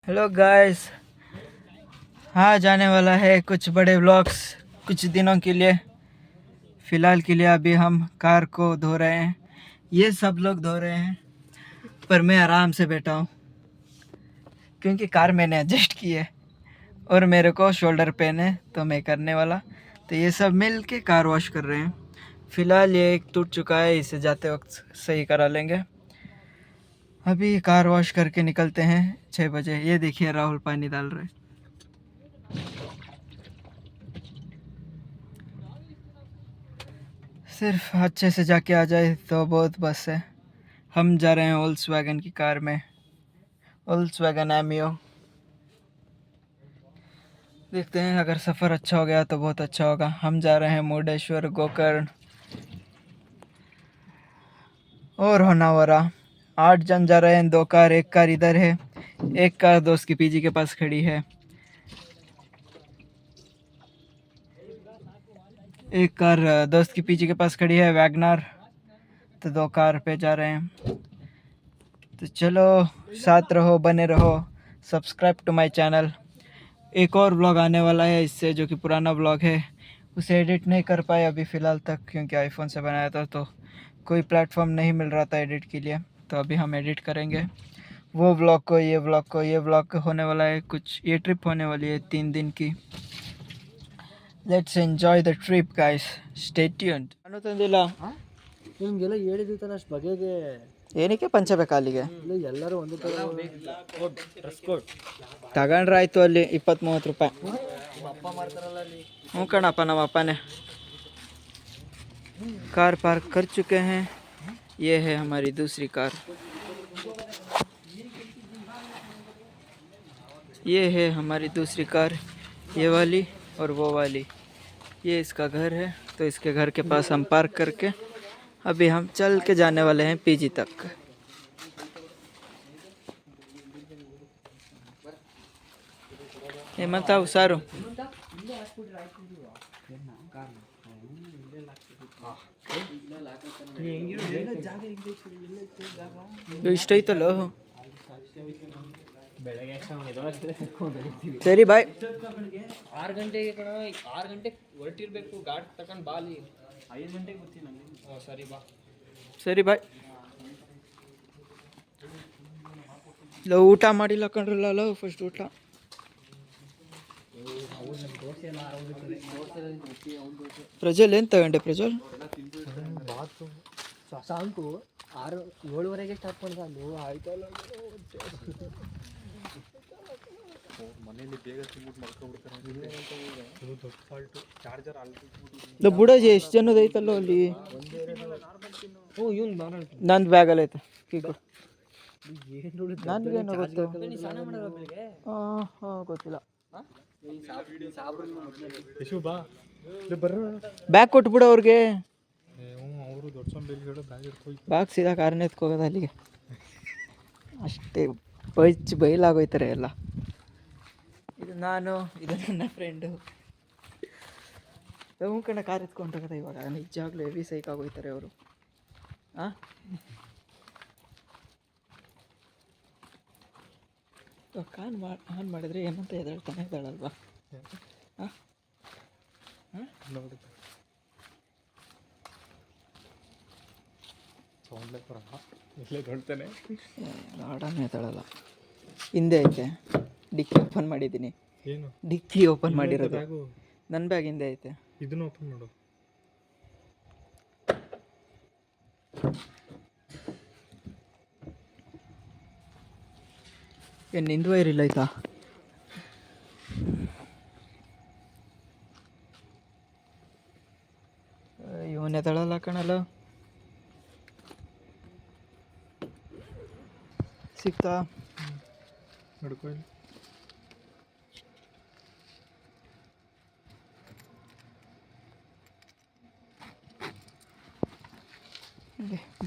Hello guys. हाँ, जाने वाला है कुछ बड़े व्लॉग्स कुछ दिनों के लिए। फ़िलहाल के लिए अभी हम कार को धो रहे हैं। ये सब लोग धो रहे हैं पर मैं आराम से बैठा हूँ क्योंकि कार मैंने एडजस्ट की है और मेरे को शोल्डर पेन है तो मैं करने वाला। तो ये सब मिल के कार वॉश कर रहे हैं। फ़िलहाल ये एक टूट चुका है, इसे जाते वक्त सही करा लेंगे। अभी कार वॉश करके निकलते हैं 6 बजे। ये देखिए राहुल पानी डाल रहे हैं। सिर्फ अच्छे से जाके आ जाए तो बहुत बस है। हम जा रहे हैं वोल्क्सवैगन की कार में, वोल्क्सवैगन एमियो। देखते हैं, अगर सफ़र अच्छा हो गया तो बहुत अच्छा होगा। हम जा रहे हैं मुर्डेश्वर, गोकर्ण और होनावरा। 8 जन जा रहे हैं, 2 कार, एक कार इधर है, एक कार दोस्त की पीजी के पास खड़ी है, एक कार दोस्त की पीजी के पास खड़ी है वैगनार। तो 2 कार पे जा रहे हैं। तो चलो साथ रहो, बने रहो, सब्सक्राइब टू माय चैनल। एक और ब्लॉग आने वाला है इससे, जो कि पुराना ब्लॉग है, उसे एडिट नहीं कर पाए अभी फ़िलहाल तक क्योंकि आईफोन से बनाया था तो कोई प्लेटफॉर्म नहीं मिल रहा था एडिट के लिए। तो अभी हम एडिट करेंगे वो ब्लॉग को, ये ब्लॉग को होने वाला है कुछ। ये ट्रिप होने वाली है 3 दिन की। Let's enjoy the trip guys, stay tuned. ಅನ್ನು ತಂದಿಲ್ಲ ನಿಮ್ಗೆಲ್ಲ ಹೇಳಿದಿರ್ತಾನೆ ಅಷ್ಟು ಬಗೆಗೆ ಏನಕ್ಕೆ ಪಂಚ ಕಾಲಿಗೆ ಎಲ್ಲರೂ ಒಂದೇ ಥರ ಡ್ರೆಸ್ ಕೋಡ್ ತಗೊಂಡ್ರೆ ಆಯ್ತು ಅಲ್ಲಿ 20-30 ರೂಪಾಯಿ. ಅಪ್ಪ ಮಾಡ್ತಾರಲ್ಲ ಅಲ್ಲಿ. हूँ कणप्पा ನಮ್ಮ ಅಪ್ಪನೇ। कार पार्क कर चुके हैं। ये है हमारी दूसरी कार, ये है हमारी दूसरी कार, ये वाली और वो वाली। ये इसका घर है तो इसके घर के पास हम पार्क करके अभी हम चल के जाने वाले हैं पीजी तक। हेमंत हुसारू ಇಷ್ಟ ಐತಲ್ಲ. ಸರಿ ಬಾಯ್. 6 ಗಂಟೆಗೆ ಕಣ, 6 ಗಂಟೆಗೆ ಹೊರಟಿರ್ಬೇಕು. ಗಾಡಿ ತಗೊಂಡು ಬಾಲಿ 5 ಗಂಟೆಗೆ ಬರ್ತೀನಿ ನಾನು. ಸರಿ ಬಾ. ಸರಿ ಬಾಯ್. ಇಲ್ಲ ಊಟ ಮಾಡಿಲ್ಲ ಕಣ್ರಲ್ಲ. ಅಲ್ಲ ಫಸ್ಟ್ ಊಟ ಪ್ರಜ್ವಲ್ ಏನು ತಗೊಂಡೆ ಪ್ರಜ್ವಲ್? ಸಾಂಕು 7:30ಗೆ ಸ್ಟಾರ್ಟ್ ಮಾಡ್ದ. ಆಯ್ತಲ್ಲ ಮನೇಲಿ ಬೇಗ ತಿಂದ್ಬಿಟ್ಟು ಮಲ್ಕೊಬಿಡ್ತಾರೆ. ಚಾರ್ಜರ್ ಅಲ್ಲಿ ಬುಡಜಿ ಎಷ್ಟು ಜನದ ಐತಲ್ಲೋ ಅಲ್ಲಿ. ಇವ್ನು ನಂದು ಬ್ಯಾಗಲ್ಲಿ ಐತೆ. ಏನು ನನಗೇನು ಗೊತ್ತು. ಸ್ನಾನ ಮಾಡೋದು ಬೆಳಿಗ್ಗೆ. ಹಾಂ ಗೊತ್ತಿಲ್ಲ. ಬ್ಯಾಗ್ ಕೊಟ್ಬಿಡು ಅವ್ರಿಗೆ. ಬ್ಯಾಗ್ ಸೀದಾ ಕಾರನ್ನ ಎತ್ಕೋಗೋದು ಅಲ್ಲಿಗೆ ಅಷ್ಟೇ. ಬಯಲಾಗೋಯ್ತಾರೆ ಎಲ್ಲ. ಇದು ನಾನು, ಇದು ನನ್ನ ಫ್ರೆಂಡು. ಕಣ ಕಾರ್ ಎತ್ಕೊಂಡೋಗದ ಇವಾಗ ನಿಜವಾಗ್ಲೂ ಹೆವಿ ಸೈಕ್ ಆಗೋಯ್ತಾರೆ ಅವರು. ಹಾಂ ಆನ್ ಮಾಡಿದ್ರೆ ಏನಂತ ಎದ್ದೇಳ್ತಾನೆ ಇದ್ದಾಳಲ್ವಾ? ಹಾಂ ಗಾರ್ಡನ್ ಎದ್ದಾಳಲ್ಲ. ಹಿಂದೆ ಐತೆ, ಡಿಕ್ಕಿ ಓಪನ್ ಮಾಡಿದ್ದೀನಿ. ಏನು ಡಿಕ್ಕಿ ಓಪನ್ ಮಾಡಿರೋದು ನನ್ನ ಬ್ಯಾಗ್ ಹಿಂದೆ ಐತೆ. ಇದನ್ನು ಓಪನ್ ಮಾಡು. ಏನು ನಿಂದು ವೈರ್ ಇಲ್ಲ ಆಯ್ತಾ? ಇವನ್ ಎದಳಲ್ಲ ಕಣಲ್ಲ. ಸಿಗ್ತಾ ನಡ್ಕೊ.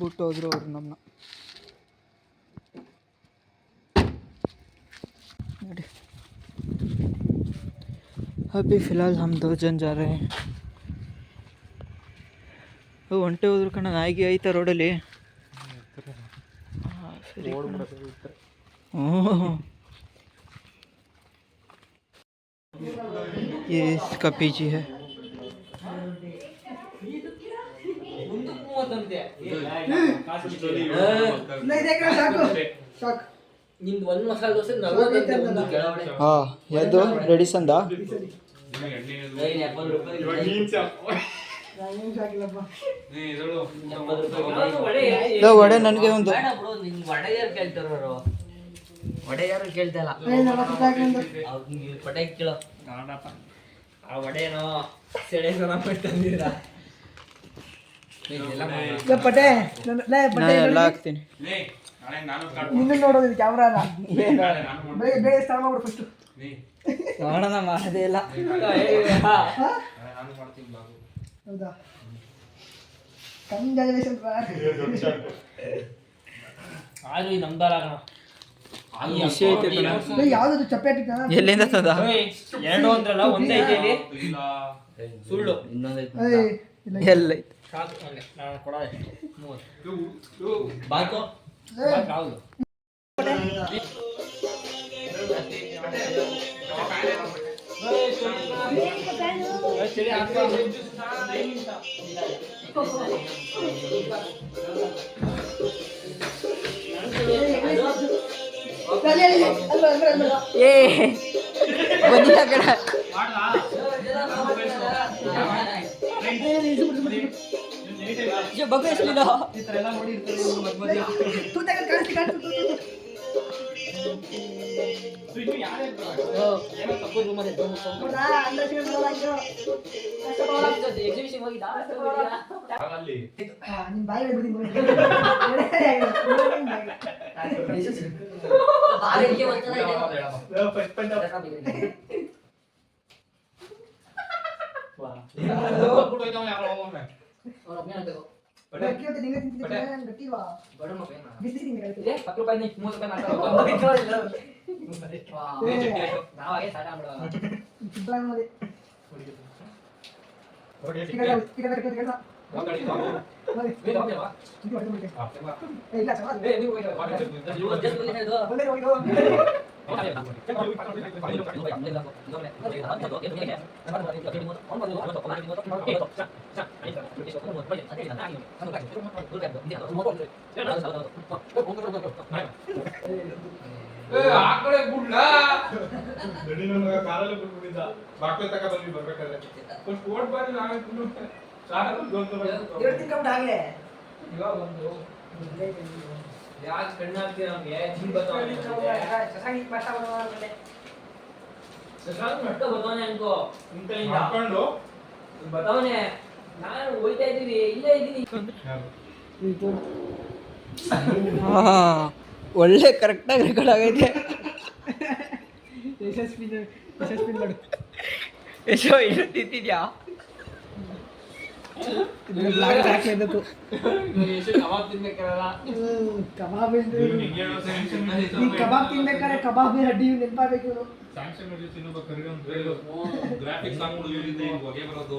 ಬಿಟ್ಟು ಹೋದ್ರು ಅವರು ನಮ್ಮನ್ನ. ನೋಡಿ अभी फ़िलहाल हम 2 जन जा रहे हैं. ಒಂಟೆ ಹೋದ್ರು ಕಣ. ನಾಯಿಗೆ ಐತಾ ರೋಡಲ್ಲಿ? ಹಾಂ ಸರಿ. ಹ್ಞೂ ये इसका पीछे है. ನಿಮ್ದು ಒಂದು ಮಸಾಲೆ ದೋಸೆ 40 ಒಂದು ಕೆಳಗಡೆ. हाँ यादो रेडी संदा. 70 ರೂಪಾಯಿ. दो वड़े ನನಗೆ ಒಂದು. ಬೇಡ ಬ್ರೋ, ನಿಂಗೆ ವಡೆ ಯಾರು ಕೇಳ್ತಾರೋ? ವಡೆ ಯಾರು ಕೇಳ್ತಾ ಇಲ್ಲ. ಅವ್ನಿಗೆ ಪಟೆ ಕೇಳೋ. ಆ ವಡೆನೋ ಸೆಳೆ ಸಲ ತಂದಿರಾ? ಪಟೆ ನಾನು ಎಲ್ಲ ಹಾಕ್ತೀನಿ. ನಿನ್ನ ನೋಡೋದು ಕ್ಯಾಮ್ರಾ ಅಲ್ಲ. ಬೇಗ ಸ್ಟಾರ್ಟ್ ಮಾಡ್ಬಿಡು ಫಸ್ಟ್. ನೋಡೋಣ ಮಾಡೋದೇ ಇಲ್ಲ. ಹೌದಾ? ಕಂಗ್ರಾಚುಲೇಷನ್. ಆದ್ರೂ ಇದು ನಮ್ದಲ್ಲ ಕಣ. ವಿಷಯ ಐತೆ ಕಣ. ಯಾವ್ದು ಚಪ್ಪೆ ಹಾಕಿದ್ದ? ಎಲ್ಲಿಂದ ತಂದ? ಎರಡು ಅಂದ್ರಲ್ಲ, ಒಂದೇ ಐತೆ ಇಲ್ಲಿ. ಸುಳ್ಳು. ಎಲ್ಲ ಐತೆ. ಸಾಕು ನನಗೆ. ನಾನು ಕೊಡೋದೆ 30. ಬಾತು ಹೌದು. ಚಳಿ ಹಾಕ್ಬಾ. ಏ ಬನ್ನಿ ಆ ಕಡೆ. ಬಗ್ಗಿಸ್ಲಿಲ್ಲ. ಎಕ್ಸಿಬಿಷನ್ ಹೋಗಿದ್ದ ನಿಮ್ ಬಾಯಿ ಕಾಲಲ್ಲಿ ಬಿಟ್ಬಿಟ್ಟಿದ್ದ ಬಾಕಲ್ ತಕ ಬಂದ್ವಿ ಬರ್ಬೇಕಾದ್ರೆ ಫಸ್ಟ್ ಓಟ್ ಬಾರಿ ನಾವೇ ಇವಾಗ ಒಂದು ಯಾಕೆ ಕಣ್ಣಾಗ್ತೀರ ನಮ್ಗೆ ಜಿಮ್ ಬರ್ತಾವನೆ ಅನ್ಕೋ ನಿಮ್ ಕೈಯಿಂದ ಹಾಕೊಂಡು ಬರ್ತಾವನೆ. ನಾನು ಹೋಯ್ತಾ ಇದ್ದೀವಿ, ಇಲ್ಲೇ ಇದ್ದೀನಿ. ಒಳ್ಳೆ ಕರೆಕ್ಟಾಗಿ ರೆಕಾರ್ಡ್ ಆಗೈತೆ. ಯಶಸ್ವಿ ಮಾಡು. ಎಷ್ಟೋ ಇದು ತಿಂತಿದ್ಯಾ? ಹಾಕ್ಲೇಬೇಕು. ಕಬಾಬ್ ತಿನ್ಬೇಕಲ್ಲ. ಕಬಾಬ್ ಕಬಾಬ್ ತಿನ್ಬೇಕಾದ್ರೆ ಕಬಾಬ್ ಹಡ್ಡಿ ನೆನಪಾಗಬೇಕು. ಸ್ಯಾಂಕ್ಷನ್ ತಿನ್ನಬೇಕಾದ್ರೆ ಗ್ರಾಫಿಕ್ಸ್ ಹಾಕ್ಬಿಟ್ಟು ಹೊಗೆ ಬರೋದು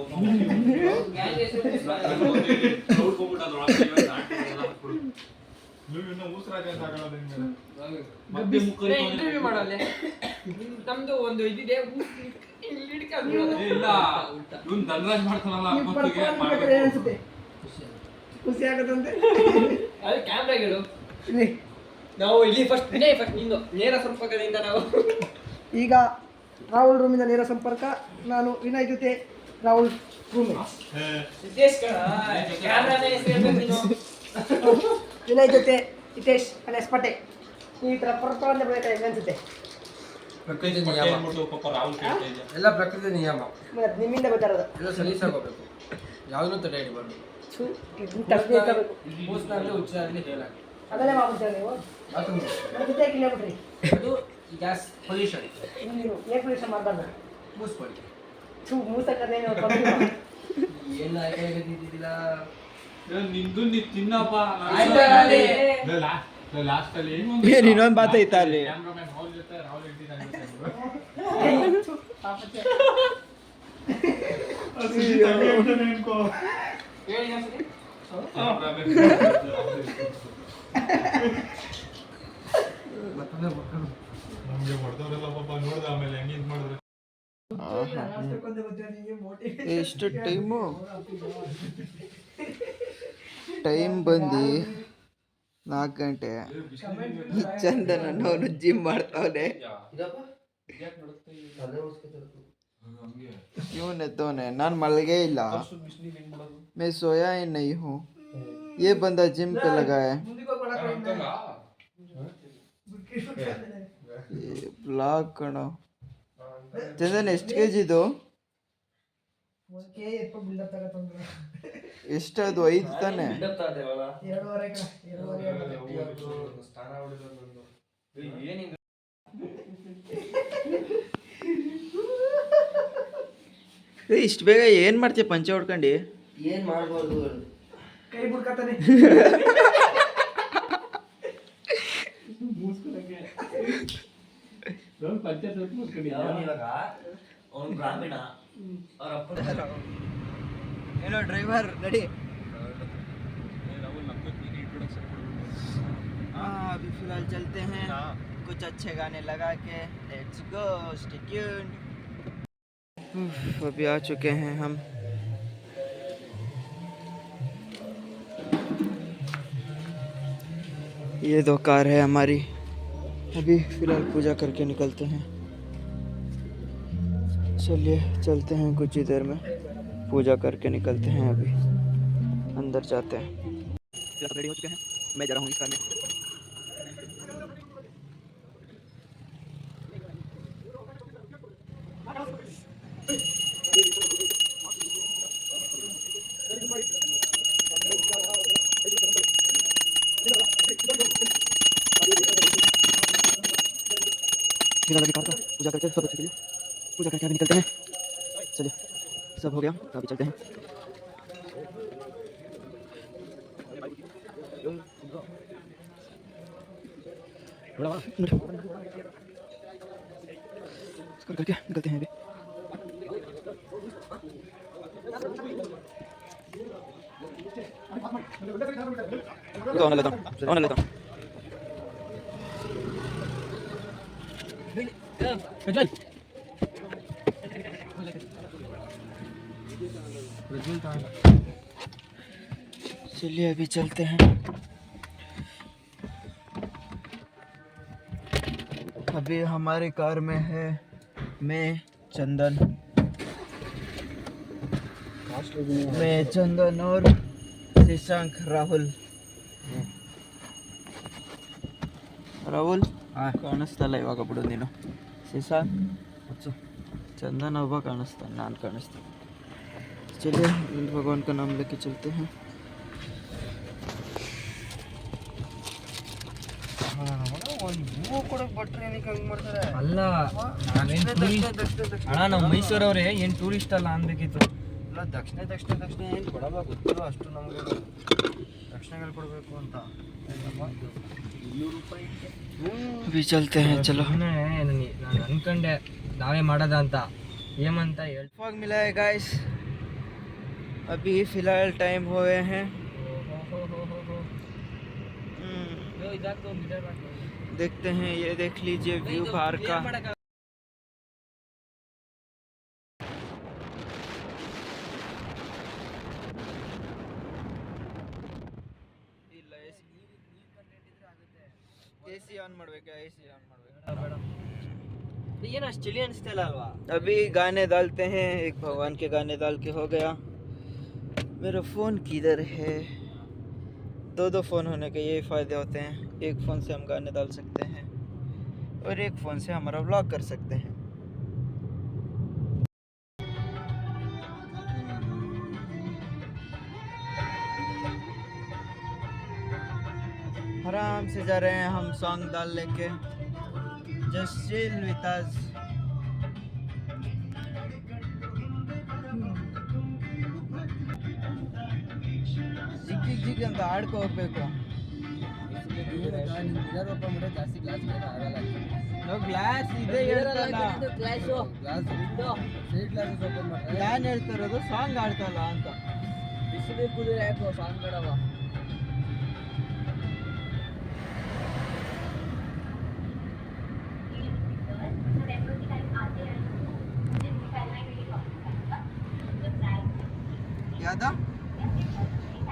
ನೀವು ಇನ್ನೂ ಊಸರಾಜ ಅಂತ ಹಾಕೊಳ್ಳೋದು ಇಂಟರ್ವ್ಯೂ ಮಾಡಲ್ಲ. ನಮ್ದು ಒಂದು ಇದಿದೆ, ಇಲ್ಲ ಇವನ್ ಧನರಾಜ್ ಮಾಡ್ತಾನಲ್ಲ ಅನ್ಸುತ್ತೆ. ಖುಷಿ ಆಗತ್ತಂತೆ. ಅದೇ ಕ್ಯಾಮ್ರಾಗಳು ನಾವು ಇಲ್ಲಿ ಫಸ್ಟ್ ನಿಂದು ನೇರ ಸಂಪರ್ಕದಿಂದ ನಾವು ಈಗ ರಾಹುಲ್ ರೂಮಿಂದ ನೇರ ಸಂಪರ್ಕ. ನಾನು ವಿನಯ್ ಜೊತೆ ರಾಹುಲ್ ರೂಮ್. ಸಿದ್ದೇಶ್ ಕಣ ಕ್ಯಾಮ್ರಾನೇ ಸೇರ್ಬೇಕು ನೀನು. ವಿನಯ್ ಜೊತೆ ಹಿತೇಶ್ ಅಲಿಯಾಸ್ ಪಟೆ. ಈ ಥರ ಪರಪರನೆ ಬೆಳೀತಾ ಅನ್ಸುತ್ತೆ. ಪ್ರಕೃತಿ ನಿಯಮ ಪಾಪ ರಾಹುಲ್ ಕೇಳ್ತಾ ಇದ್ದ ಎಲ್ಲ ಪ್ರಕೃತಿ ನಿಯಮ. ಮತ್ತೆ ನಿಮ್ಮಿಂದ ಗೊತ್ತಾರೋದು ಎಲ್ಲ ಸಲೀಸಾಗೋಗ್ಬೇಕು, ಯಾವುದನ್ನು ತಡೆ ಹಿಡಿಬಾರ್ದು. ಮೂಸ್ನಾಗಲಿ ಹುಚ್ಚಾಗಲಿ ಹೇಳಾಗಲಿ ಅದನ್ನೇ ಮಾಡ್ಬಿಡ್ತಾರೆ ನೀವು. ಅದು ನನ್ನ ಜೊತೆ ಕಿಲೋಮೀಟ್ರಿ ಅದು ಗ್ಯಾಸ್ ಪೊಲ್ಯೂಷನ್. ನೀವು ಏರ್ ಪೊಲ್ಯೂಷನ್ ಮಾಡಬಾರ್ದು. ಮೂಸ್ಕೊಳ್ಳಿ. ಮೂಸಕ್ಕದೇನು ಏನು ಆಯ್ಕೆಯಾಗಿದ್ದಿದ್ದಿಲ್ಲ. ನಿಂದು ನೀ ತಿನ್ನಪ್ಪ ಲಾಸ್ಟ್ ಅಲ್ಲಿ ಇನ್ನೊಂದು ಮಾತು ಐತಾ ಅಲ್ಲಿ. ಕ್ಯಾಮ್ರಾಮನ್ ರಾಹುಲ್ ಜೊತೆ ರಾಹುಲ್ ಇಟ್ಟಿದ್ದಾನೆ ನಮ್ಗೆ ಹೊಡೆದವರೆಲ್ಲ ಪಾಪ ನೋಡ್ದ ಆಮೇಲೆ ಹೆಂಗೆ ಇದು ಮಾಡಿದ್ರೆ ಎಷ್ಟು ಟೈಮ್ ಬಂದು 4 ಗಂಟೆ. ಈ ಚಂದನ ಅವನು ಜಿಮ್ ಮಾಡ್ತಾವನೆ, ಇವನ್ ಎತ್ತವನೆ. ನಾನು मलगे ಇಲ್ಲ, मैं सोया ही नहीं हूँ. ये बंदा जिम पे लगा है. ಬ್ಲಾಗ್ ಕಣೋ. ಚಂದನ್ ಎಷ್ಟು kg ಇದು? ಎಷ್ಟದು? 5 ತಾನೆ? ಇಷ್ಟು ಬೇಗ ಏನ್ ಮಾಡ್ತೀಯ ಪಂಚೆ ಹೊಡ್ಕೊಂಡು? ಏನ್ ಮಾಡ್ಬೋದು, ಕೈ ಬಿಡ್ಕತಾನೆ. ಇವಾಗ ಅವ್ನು ಗ್ರಾಮೀಣ, ಅವ್ರ ಅಪ್ಪ हेलो ड्राइवर रेडी? हाँ अभी फिलहाल चलते हैं कुछ अच्छे गाने लगा के. Let's go, stay tuned. अभी आ चुके हैं हम. ये 2 कार है हमारी. अभी फिलहाल पूजा करके निकलते हैं. चलिए चलते हैं, कुछ ही देर में पूजा करके निकलते हैं. अभी अंदर जाते हैं. रेडी हो चुके हैं, मैं जा रहा हूँ इस कार में. फिलहाल अभी कार का पूजा करके सब अच्छे के लिए पूजा करके अभी निकलते हैं. चलिए सब हो गया तो अभी चलते हैं. करके निकलते हैं अभी. आने लेता हूँ. चलिए अभी चलते हैं. अभी हमारे कार में है मैं, चंदन और शशांक. राहुल ಕಾಣಿಸ್ತಲ್ಲ ಇವಾಗ, ಬಿಡು ನೀನು. ಶಶಾಂಕ್ चंदन अब ಕಾಣಿಸ್ತಾನೆ, ನಾನು ಕಾಣಿಸ್ತಾನೆ. चलिए भगवान का नाम लेके चलते हैं. ಅಲ್ಲ ಅಣ್ಣ, ನಮ್ಮ ಮೈಸೂರವ್ರೆ ಏನ್ ಟೂರಿಸ್ಟ್ ಅಲ್ಲ ಅನ್ಬೇಕಿತ್ತು. ಇಲ್ಲ ದಕ್ಷಿಣ ಏನು ಕೊಡಬೇಕು ಗೊತ್ತಿಲ್ಲ ಅಷ್ಟು ನಮಗೆ. ದಕ್ಷಿಣಗಳು ಕೊಡಬೇಕು ಅಂತ. अभी चलते हैं, चलो. ನಾನು ಅನ್ಕೊಂಡೆ ನಾವೇ ಮಾಡೋದ ಅಂತ, ಏಮಂತ ಹೇಳಿ. फॉग मिला है गाइस. अभी फिलहाल टाइम हुए हैं. देखते हैं, ये देख लीजिए व्यू बाहर का. एसी ऑन ಮಾಡಬೇಕಾ? एसी ऑन ಮಾಡಬೇಕಾ? ಏನು ಅಷ್ಟು ಚಳಿ ಅನಿಸ್ತಿಲ್ಲ ಅಲ್ವಾ? अभी गाने डालते हैं. एक भगवान के गाने डाल के हो गया. मेरा फ़ोन किधर है? 2 फ़ोन होने के यही फ़ायदे होते हैं. एक फ़ोन से हम गाने डाल सकते हैं और एक फ़ोन से हमारा व्लॉग कर सकते हैं. आराम से जा रहे हैं हम सॉन्ग डाल लेके. Just chill with us. ಜಿಗ್ ಜಿಗ್ ಅಂತ ಆಡ್ಕೊ ಹೋಗ್ಬೇಕು. ಗ್ಲಾಸ್ ಇದೆ ಯಾನ್ ಹೇಳ್ತಾ ಇರೋದು, ಸಾಂಗ್ ಆಡ್ತಲ್ಲ ಅಂತ. ಬಿಸಿಲು ಕುದುರೆ ಯಾಕೋ ಸಾಂಗ್ ಬೇಡವ. ಯಾವ್ದ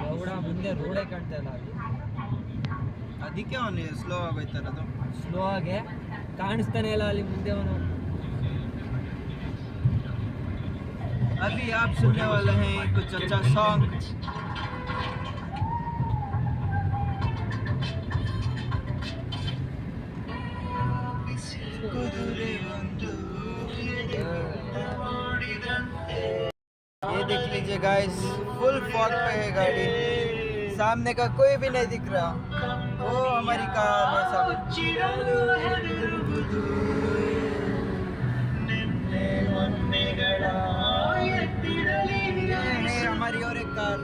ಗೌಡ ಮುಂದೆ ರೋಡೇ ಕಾಣ್ತಾ ಇಲ್ಲ ಅಲ್ಲಿ. ಅದಕ್ಕೆ ಅವನು ಸ್ಲೋ ಆಗೋಯ್ತಾರದು. ಸ್ಲೋ ಆಗಿ ಕಾಣಿಸ್ತಾನೆ ಇಲ್ಲ ಅಲ್ಲಿ ಮುಂದೆ ಅವನು. अभी आप सुनने वाले हैं कुछ अच्छा सॉन्ग. ये देख लीजिए गाइस, फुल फॉग पे है गाड़ी, सामने का कोई भी नहीं दिख रहा. वो हमारी कार है सामने. हमारी और एक कार.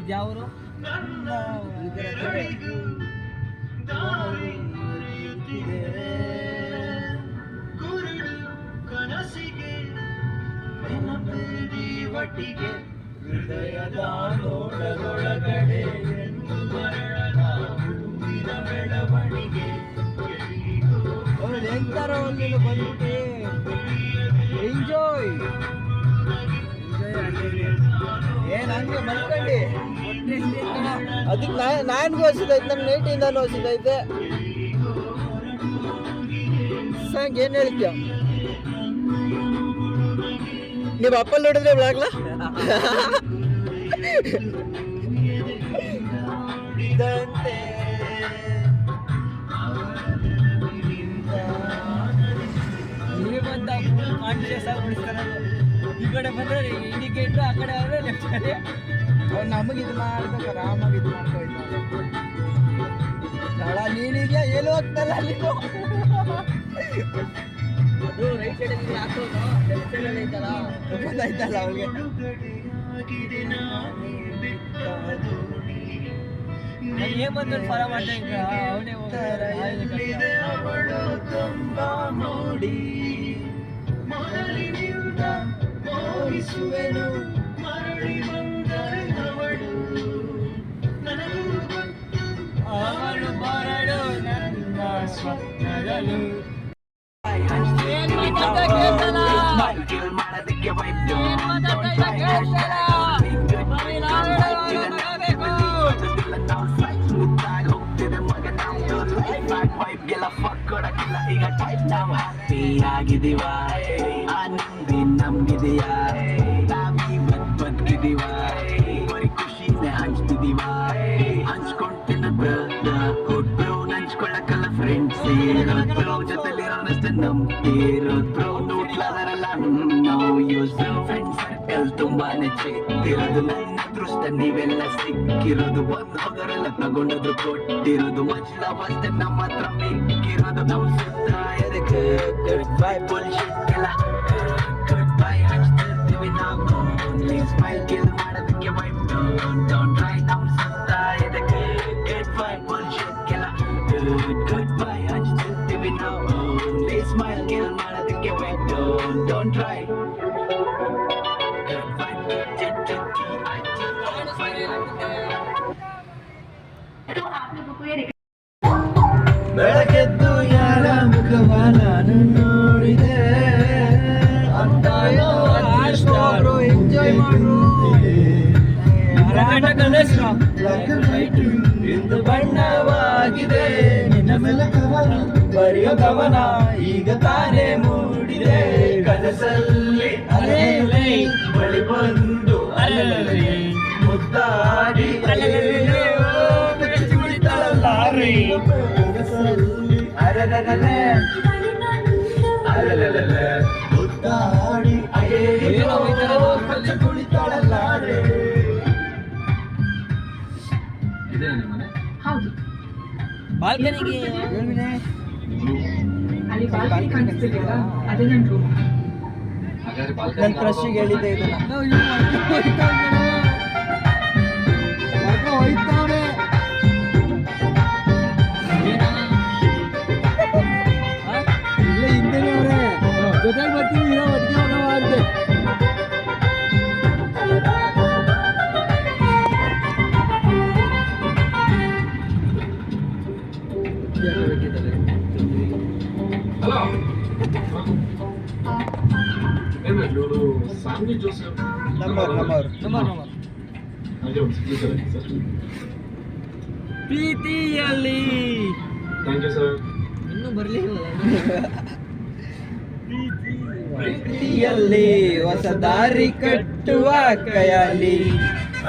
ಇದ್ಯಾವರು? ಹೃದಯದ ನೋಡದೊಳಗಡೆ ಎಂದು ಮರಳದ ಹೂವಿನ ಬೆಳವಣಿಗೆ. ಎಂತಾರೋ ಒಂದು ಬಂದ್ಬಿಟ್ಟು ಎಂಜಾಯ್ ಏನ್ ಹಂಗೆ ಮಲ್ಕೊಂಡಿ. ಅದಕ್ಕೆ ನಾನು ಓದಿಸಿದೈತೆ, ನಮ್ಮ ನೈಟಿಂದಾನು ಓದಿಸಿದೈತೆ. ಸಾಂಗ್ ಏನು ಹೇಳ್ತೀಯ ನೀವು ಅಪ್ಪಲ್ಲಿ ನೋಡಿದ್ರೆ ಬ್ಲಾಗ್ಲಾ ಇದಂತೆ ಇಲ್ಲಿ ಬಂದ ಕಾನ್ಶಿಯಸ್ ಆಗಿ ಬಿಡಿಸ್ತಾರೆ. ಈ ಕಡೆ ಬಂದ್ರೆ ಇಂಡಿಕೇಟ್ರು, ಆ ಕಡೆ ಆದರೆ ಲೆಫ್ಟ್ ಕಡೆ. ಅವ್ರು ನಮಗೆ ಇದು ಮಾಡ್ಬೇಕು, ಆರಾಮಾಗಿ ಇದು ಮಾಡ್ಕೊಯ್ತಾರೆ. ನೀನಿಗೆ ಏನು ಹೋಗ್ತಲ್ಲ ನೀನು. ಅದು ರೈಟ್ ಸೈಡಲ್ಲಿ ಹಾಕೋದು, ಲೆಫ್ಟ್ ಸೈಡಲ್ಲಿ ಐತಲ್ಲ ಗೊತ್ತಾಯ್ತಲ್ಲ ಅವ್ರಿಗೆ. ನಾನು ಏನ್ ಬಂದು ಫಾಲೋ ಮಾಡ್ತಾ ಇದ್ದ ಅವನೇ ನೋಡಿ ಮೋಹಿಸುವೆನು ಮರಳಿ ಬಂದವಳು ಅವಳು ಬರಳು ನನ್ನ ಸ್ವಪ್ನಗಳು. ಈಗ ಟೈಪ್ ನಾವು ಹ್ಯಾಪಿ ಆಗಿದೀವ, ಆನಂದಿ ನಮ್ಗಿದೆಯಾ, ನಾವಿವತ್ ಬದುಕಿದೀವ, ಬರೀ ಖುಷಿನೇ ಹಂಚ್ತಿದೀವ, ಹಂಚ್ಕೊಂಡ್ ತಿನ್ನೋದು ಬ್ರೋ, ಹಂಚ್ಕೊಳ್ಳಕ್ಕಲ್ಲ ಫ್ರೆಂಡ್ಸ್ ಇರೋದ್ ಬ್ರೋ, ಜೊತೆಲಿರೋನಷ್ಟೇ ನಂಬಿರೋದ್ ಬ್ರೋ, ನೋಡ್ಲಾದರಲ್ಲ ನಾವು ಯೂಸ್ ಫ್ರೆಂಡ್ ಸರ್ಕಲ್ ತುಂಬಾನೇ ಚಿಕ್ಕಿರೋದು, ನನ್ನ ಅದೃಷ್ಟ ನೀವೆಲ್ಲ ಸಿಕ್ಕಿರೋದು, ಬಂದ್ ಹೋಗೋರೆಲ್ಲ ತಗೊಂಡೋದ್ರು ಕೊಟ್ಟಿರೋದು, ಮಜ್ಲ ಅಷ್ಟೇ ನಮ್ಮ ಹತ್ರ ಮಿಕ್ಕಿರೋದು, ನಾವು ಸುತ್ತ ಎದಕ್ಕೆ ಬುಲ್ಶಿಟ್ ಎಲ್ಲ ಗುಡ್ ಬೈ ಹಂಚ್ತಿರ್ತೀವಿ ನಾವು, ಸ್ಮೈಲ್ ಕಿಲ್ ಮಾಡೋದಕ್ಕೆ ವೈಪ್ ಡೋಂಟ್ ಟ್ರೈ, ನಮ್ಮ ಸುತ್ತ ಎದಕ್ಕೆ ಗುಡ್ ಬೈ ಬುಲ್ಶಿಟ್ ಎಲ್ಲ ಗುಡ್ ಬೈ ಹಂಚ್ತಿರ್ತೀವಿ ನಾವು, ಸ್ಮೈಲ್ ಕಿಲ್ ಮಾಡೋದಕ್ಕೆ ವೈಪ್ ಡೋಂಟ್ ಟ್ರೈ. ಬೆಳಗೆದ್ದು ಯಾರ ಮುಖವ ನಾನು ನೋಡಿದೆ ಅಂತ ಎಂಜಾಯ್ ಮಾಡು. ಇಂದು ಬಣ್ಣವಾಗಿದೆ ನಿನ್ನ ಮೇಲೆ ಕವನ ಬರೆಯೋ ಕವನ, ಈಗ ತಾನೇ ಮೂಡಿದೆ ಕನಸಲ್ಲಿ ಅಲೆಲೆ ಬಳಿ ಬಂದು ಅಲೆಲೆ ಮುದ್ದಾಡಿ ಕುಳಿತಳಲ್ಲಾರಿ ಕನಸಲ್ಲಿ ಅರೆರರೆ ಅಲೆಲೆ ಮುದ್ದಾಡಿ ಅಯ್ಯೋ ಕುಳಿತಳಲ್ಲಾರೆ. ಬಾಲ್ಕನಿಗೆ ಅಲ್ಲಿ ಬಾಲ್ಕನಿ ಕಾಣಿಸ್ತಿದೆಯಲ್ಲ ಅದೇ ನನ್ನ ರೂಮ್. ನನ್ನ ಕ್ರಶ್ಗೆ ಹೇಳಿದ್ದೆ ಇದನ್ನ. ಹೋಯ್ತವ್ರೆ. ಇಲ್ಲೇ ಹಿಂದೆನೇ ಅವ್ರೆ, ಜೊತೆಗೆ ಬರ್ತೀವಿ ಇರೋ ಒಟ್ಟಿಗೆ ಹೋಗವ ಅಂತೆ. ಹಲೋ ಏನಾಗ್ಲಿ ಅವರು ಸ್ಯಾಂಡ್ವಿಚ್ ಜ್ಯೂಸ್ ಹಾಗೆ ಒಂದು ಸಿಗ್ಲಿ ಸರ್ ಪ್ರೀತಿಯಲ್ಲಿ ಥ್ಯಾಂಕ್ ಯು ಸರ್ ಇನ್ನೂ ಬರ್ಲಿಲ್ಲ. ಪ್ರೀತಿಯಲ್ಲಿ ಹೊಸ ದಾರಿ ಕಟ್ಟುವ ಕೈಯಲ್ಲಿ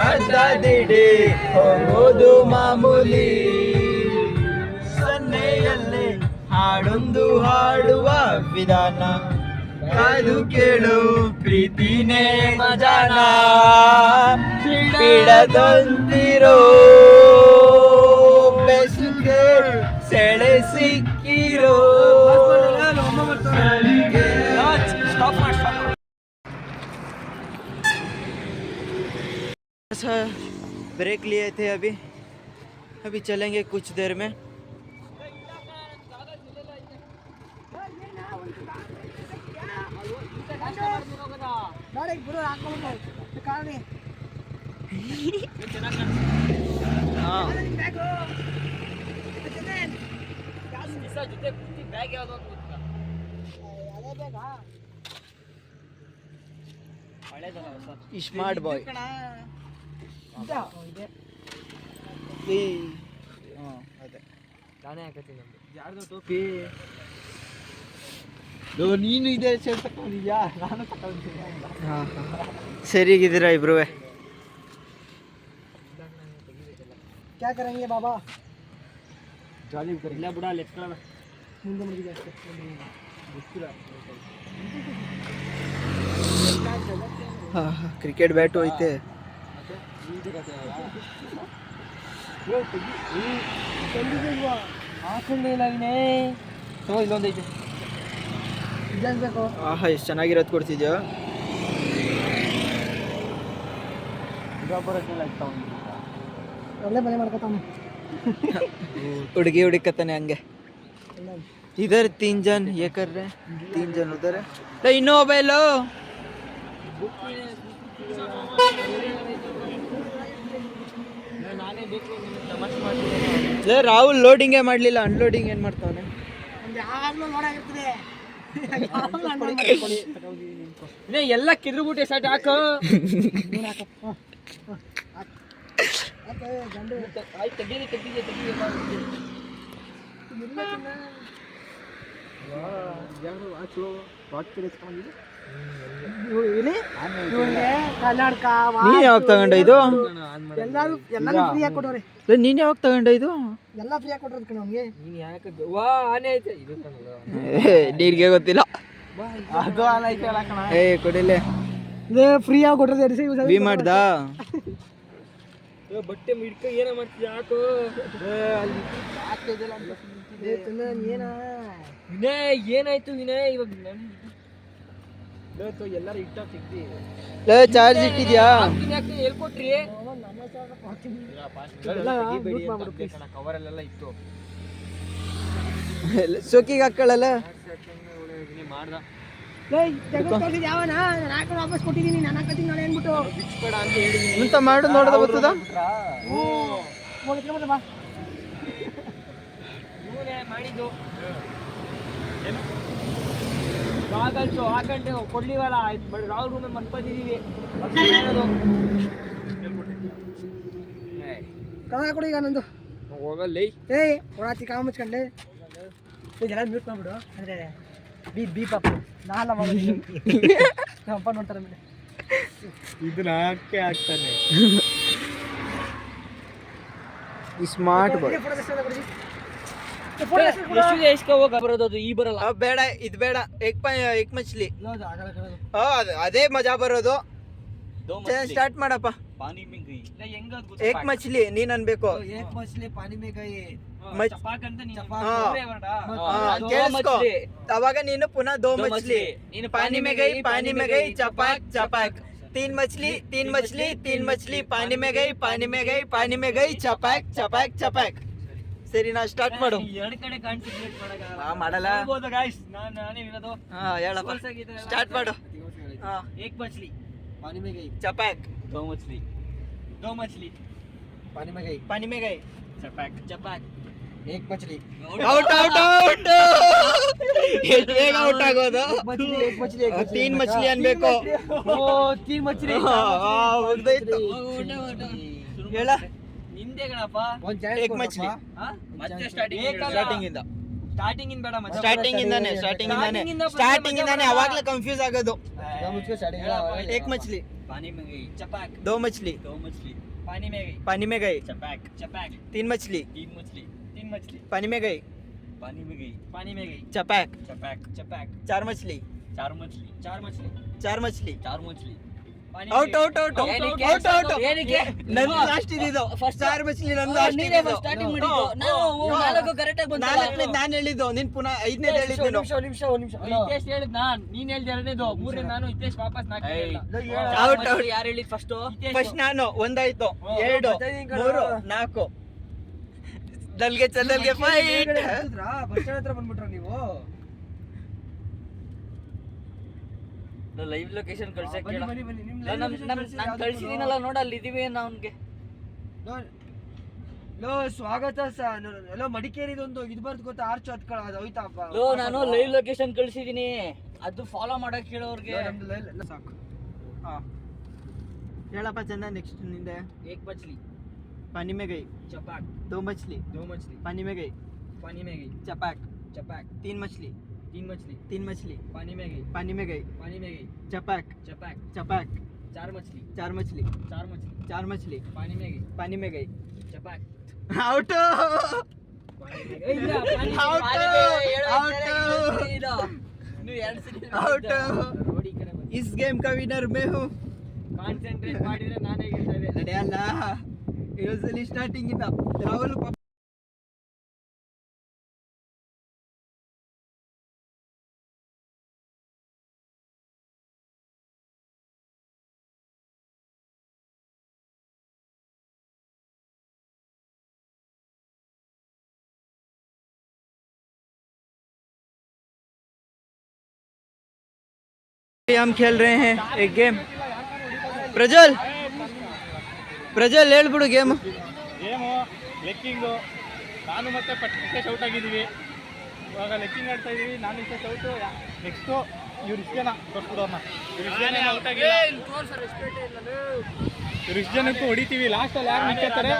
ಅಡ್ಡಾದಿಡಿ ಹೋಗೋದು ಮಾಮೂಲಿ. ಸನ್ನೆಯಲ್ಲಿ ಹಾಡೊಂದು ಹಾಡುವ ವಿಧಾನ ಕಾದು ಕೇಳು ಪ್ರೀತಿನೇ ಮಜಾನ. ಬಿಡದೊಂದಿರೋ ಬೆಸುಗೆ ಸೆಳೆ ಸಿಕ್ಕಿರೋ. ब्रेक लिए थे अभी चलेंगे कुछ देर में. ನೋಡಿ ಗುರು ಹಾಕೊಂಡು ಕಾಣಿ. हाँ ಜೊತೆ ಬ್ಯಾಗ್ ಯಾವ್ದು ಅಂತ ಗೊತ್ತಾ? ಅದೇ ಬೇಕಾ ಹಳೇದಲ್ಲ ಹೊಸ. Smart boy. ನಾನೇ ಹಾಕತ್ತೀನಿ ನಮ್ದು. ಯಾರ್ದು ಟೋಪಿ ನೀನು ಇದೆ ಶರ್ಟ್ ತಗೊಂಡಿದ್ಯಾ? ನಾನು ತಗೊಂಡಿದ್ದೆ. ಹಾಂ ಸರಿಗಿದ್ದೀರಾ ಇಬ್ರು? ಕ್ಯಾ ಕರೆಂಗೆ ಬಾಬಾ? ಜಾಲಿ ಇಲ್ಲ ಬಿಡ ಅಲ್ಲಿ ಎತ್ಕೊಳ್ಳೋಣ. ಮುಂದೆ ಮುಗಿದ ಅಷ್ಟೇ. ಹಾಂ ಹಾಂ ಕ್ರಿಕೆಟ್ ಬ್ಯಾಟು ಐತೆ. ಹಾಕೊಂಡೇ ಇಲ್ಲ ವಿನೇ. ತಗೋ ಇಲ್ಲೊಂದೈತೆ. ಇದೇನು ಬೇಕು? ಆಹಾ ಎಷ್ಟು ಚೆನ್ನಾಗಿರೋದು ಕೊಡ್ತಿದ್ಯೋ. ಒಳ್ಳೆ ಮನೆ ಮಾಡ್ಕೊತಾನೆ. ಹುಡುಗಿ ಹುಡುಕತ್ತಾನೆ ಹಂಗೆ. इधर 3 जन ये कर रहे हैं, 3 जन उधर है. तो इनो बेलो ನಾನೇ ಬೇಕು ತಮಾಷೆ ಮಾಡ್ತೀನಿ. ಲೇ ರಾಹುಲ್ ಲೋಡಿಂಗೇ ಮಾಡಲಿಲ್ಲ, ಅನ್ಲೋಡಿಂಗ್ ಏನು ಮಾಡ್ತಾವನೆ? ಒಂದು ಯಾವಾಗಲೂ ನೋಡಾಗಿರ್ತದೆ. ವಿನೇ ಎಲ್ಲ ಕಿದ್ರುಬಿಟ್ಟು ಎಷ್ಟಾಟ ಹಾಕು. ಗಂಡು ಆಯ್ತು ತೆಗೀರಿ. ಕನ್ನಡಕ ನೀನು ಯಾವಾಗ ತಗೊಂಡ ಇದು? ಎಲ್ಲರೂ ಫ್ರೀಯಾಗಿ ಕೊಡೋರೆ. ಲೇ ನೀನು ಯಾವಾಗ ತಗೊಂಡ ಇದು? ಎಲ್ಲ ಫ್ರೀಯಾಗಿ ಕೊಟ್ಟರು ಕಣ ಅವ್ನಿಗೆ. ನೀನು ಯಾಕೆ ವಾ ಆನೆ ಐತೆ ಇದು ಕಣಲ್ಲ. ನೀರಿಗೆ ಗೊತ್ತಿಲ್ಲ. ಅದು ಏ ಕೊಡಿಲೆ ಇದೇ ಫ್ರೀಯಾಗಿ ಕೊಟ್ಟರೆ ಬಿ ಮಾಡ್ದ. ಬಟ್ಟೆ ಮಿಡ್ಕ ಏನ ಮಾಡ್ತೀಯ ಹಾಕು. ಏನ ವಿನಯ್ ಏನಾಯ್ತು ವಿನಯ್ ಇವಾಗ ಎಲ್ಲರೂ ಇಟ್ಟ ಸಿಗ್ತಿ. ಲೇ ಚಾರ್ಜ್ ಇಟ್ಟಿದ್ಯಾ? ಹೇಳ್ಕೊಟ್ರಿ ಕವರ್ ಅಲ್ಲೆಲ್ಲ ಇತ್ತು. ಸೋಕಿಗೆ ಹಾಕೊಳ್ಳಲ್ಲ. ಮಾಡ್ದ ಯಾವನ ಹಾಕೊಂಡು ವಾಪಸ್ ಕೊಟ್ಟಿದ್ದೀನಿ, ನಾನು ಹಾಕತ್ತೀನಿ ನಾಳೆ ಅಂದ್ಬಿಟ್ಟು. ಬಿಚ್ಬೇಡ ಅಂತ ಹೇಳಿ ಎಂತ ಮಾಡು ನೋಡ್ದ ಬರ್ತದ? ಬಾ ಇವನೇ ಮಾಡಿದ್ದು. ಬಾಗಲ್ಸು ಹಾಕಂಡೆ ಕೊಡ್ಲಿವಲ್ಲ ರಾವ್ ರೂಮೇ ಮನ್ಕೊಂಡಿದೀವಿ. ಕನ್ನಡ ಕೊಡು ಈಗ ನಂದು. ಹೋಗಲ್ಲಿ ಏಯ್ ಒಳಾತಿ ಕಾಮ ಮುಚ್ಕೊಂಡೆ ಇದೆಲ್ಲ ಮ್ಯೂಟ್ ಮಾಡ್ಬಿಡು. ಅಂದರೆ ಬಿ ಪಾಪ ನಾಲ್ಲ ಮಾಡೋದು ನಮ್ಮಪ್ಪ ನೋಡ್ತಾರೆ ಮೇಲೆ. ಇದನ್ನ ಹಾಕೇ ಹಾಕ್ತಾನೆ. Smart boy. ಎಷ್ಟು ಹೋಗ ಬರೋದು ಅದು ಈ ಬರಲ್ಲ. ಬೇಡ ಇದು ಬೇಡ. ಎಗ್ ಮಚ್ಲಿ. ಅದೇ ಮಜಾ ಬರೋದು. ಸ್ಟಾರ್ಟ್ ಮಾಡಪ್ಪ. ಏಕ್ ಮಚ್ಲಿ ನೀನ್ ಅನ್ಬೇಕು. ಕೇಳಿಸ್ಕೊ. ಅವಾಗ ನೀನು ಪುನಃ ದೋ ಮಚ್ಲಿ. ಪಾನಿ ಮೇ ಗೈ ಚಪಾಕ್ ಚಪಾಕ್. तीन मछली पानी में गई पानी में गई चपाक चपाक चपाक ಸರಿ ನಾ ಸ್ಟಾರ್ಟ್ ಮಾಡು ಎರಡು ಕಡೆ ಕಾನ್ಸಂಟ್ರೇಟ್ ಮಾಡಕ್ಕಾಗಲ್ಲ ಮಾಡಲ್ಲ ಗಾಯ್ಸ್ ನಾನೇ ಇರೋದು ಹಾ ಹೇಳಪ್ಪ ಸ್ಟಾರ್ಟ್ ಮಾಡು ಹಾ एक मछली पानी में गई चपाक दो मछली पानी में गई पानी में गई चपाक एक मछली ಔಟ್ ಹೇಗೆ ಔಟ್ ಆಗೋದು एक मछली ತೀನ್ ಮछली ಅನ್ಬೇಕು ओ तीन मछली ಮುಗ್ದೋಯ್ತು ಹೇಳ ನಿಂದೆ ಗಣಪ कौन चाहे एक मछली ಮತ್ತೆ ಸ್ಟಾರ್ಟಿಂಗ್ ಸ್ಟಾರ್ಟಿಂಗ್ ಇಂದ ಸ್ಟಾರ್ಟಿಂಗ್ ಇಂದ ಬೇಡ ಮತ್ತೆ ಸ್ಟಾರ್ಟಿಂಗ್ ಇಂದಾನೆ ಅವಾಗ್ಲೇ ಕನ್ಫ್ಯೂಸ್ ಆಗೋದು मुझको स्टार्टिंग एक मछली पानी में गई चपाक दो मछली पानी में गई पानी में गई चपाक तीन मछली तीन मछली पानी में गई पानी में गई चपाक चपाक चार मछली चार मछली पानी में ಔಟ್ गई। ಔಟ್ ಔಟ್ ಏನಕ್ಕೆ? ಔಟ್ ಔಟ್ ಏನಕ್ಕೆ? ನಂದು ಲಾಸ್ಟ್ ಇದಿದ್ದು First ಚಾರ್ ಮछಲಿ ನಂದು ನೀನೇ ಲಾಸ್ಟ್ first starting ಮಾಡಿದ್ದು. ನಾವು ನಾಲ್ಕು correct ಆಗಿ ಬಂತಲ್ಲ. ನಾಲ್ಕನೇ ನಾನು ಹೇಳಿದ್ದು ನೀನ್ ಪುನಃ ಐದನೇದು ಹೇಳಿದ್ದು ನೀನು. ಹಿತೇಶ್ ಹೇಳಿದ್ ನಾನ್ ನೀನ್ ಹೇಳ್ದ ಎರಡನೇದು ಮೂರನೇ ನಾನು ಹಿತೇಶ್ ವಾಪಸ್ Out, out. ಯಾರು ಹೇಳಿದ್ ಫಸ್ಟ್ ಫಸ್ಟ್ ನಾನು ಒಂದಾಯ್ತು ಎರಡು ಮೂರು ನಾಲ್ಕು ದಲ್ಗೆ ಚದಲ್ಗೆ ಫೈಟ್ ಬಸ್ ಸ್ಟ್ಯಾಂಡ್ ಹತ್ರ ಬಂದ್ಬಿಟ್ರ ನೀವು ಲೈವ್ ಲೊಕೇಶನ್ ಕಳ್ಸಕ್ ಬನ್ನಿ ಬನ್ನಿ ಬನ್ನಿ ನಿಮ್ ನಾನು ಕಳ್ಸಿದೀನಲ್ಲ ನೋಡ ಅಲ್ಲಿ ಇದೀವಿ ಅವ್ನ್ಗೆ ಲೋ ಸ್ವಾಗತ ಲೋ ಮಡಿಕೇರಿದೊಂದು ಇದು ಬರ್ದು ಗೊತ್ತಾ ಆರ್ಚ್ ಹತ್ಕೊಳ್ಳ ಅದು ಹೋಯ್ತಪ್ಪ ಲೋ ನಾನು ಲೈವ್ ಲೊಕೇಶನ್ ಕಳ್ಸಿದೀನಿ ಅದು ಫಾಲೋ ಮಾಡಕ್ ಹೇಳೋರ್ಗೆ ಸಾಕು ಹಾ ಹೇಳಪ್ಪ ಚಂದ ನೆಕ್ಸ್ಟ್ ನಿಂದೆ एक मछली पानी में गई चपाक दो मछली पानी में गई पानी में गई चपाक चपाक तीन मछली तीन मछली पानी में गई पानी में गई चपाक चपाक चपाक चार मछली चार मछली पानी में गई पानी में गई चपाक ಔಟ್ ಔಟ್ इस गेम का विनर मैं हूँ ಕಾನ್ಸಂಟ್ರೇಟ್ ಮಾಡಿದ್ರೆ ನಾನೇ ಗೆಲ್ತಾ ಇದೆ ನಡೆಯಲ್ಲ ಇನ್ನೊಂದ್ಸಲಿ ಸ್ಟಾರ್ಟಿಂಗ್ ಇಂದ ರಾಹುಲ್ हम खेल रहे हैं एक गेम ಪ್ರಜ್ವಲ್ ಹೇಳ್ಬಿಡು ಗೇಮ್ ಗೇಮು ಲೆಕ್ಕಿಂಗು ನಾನು ಮತ್ತೆ ಹಿತೇಶ್ ಔಟ್ ಆಗಿದ್ದೀವಿ ಇವಾಗ ಲೆಕ್ಕಿಂಗ್ ಆಡ್ತಾ ಇದ್ದೀವಿ ನಾನು ಹಿತೇಶ್ ಔಟು ನೆಕ್ಸ್ಟು ಇವ್ರು ಇಷ್ಟೇನ ತೋರಿಸ್ಬಿಡೋಣ ಔಟ್ ಆಗಿಲ್ಲ ಇವ್ರು ಇಷ್ಟು ಜನಕ್ಕೂ ಹೊಡಿತೀವಿ ಲಾಸ್ಟಲ್ಲಿ ಯಾರು ನಿಂತ್ಕೊತಾರೆ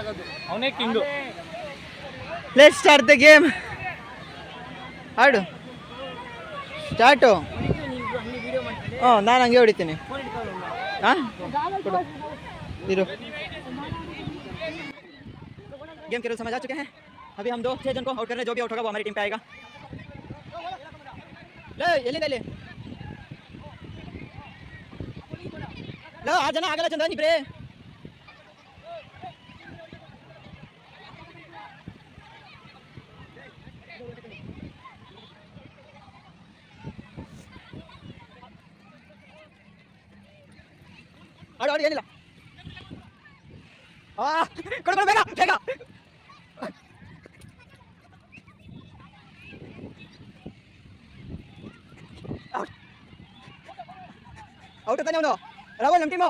ಅವನೇ king let's start the game ಆಡು ಸ್ಟಾರ್ಟು ನಾನು ಹಂಗೆ ಹೊಡಿತೀನಿ हाँ गेम के रूल समझ आ चुके हैं अभी हम 6 जन को आउट करने जो भी आउट होगा वो हमारी टीम पे आएगा ले ले आ जाना आगला चंद्रा निब्रे ಆಡು ಏನಿಲ್ಲ ಕೊಡು ಬೇಗ ಬೇಗ ಔಟ್ ತಾನೆ ಅವನು ರಾಹುಲ್ ನಮ್ಮ ಟೀಮು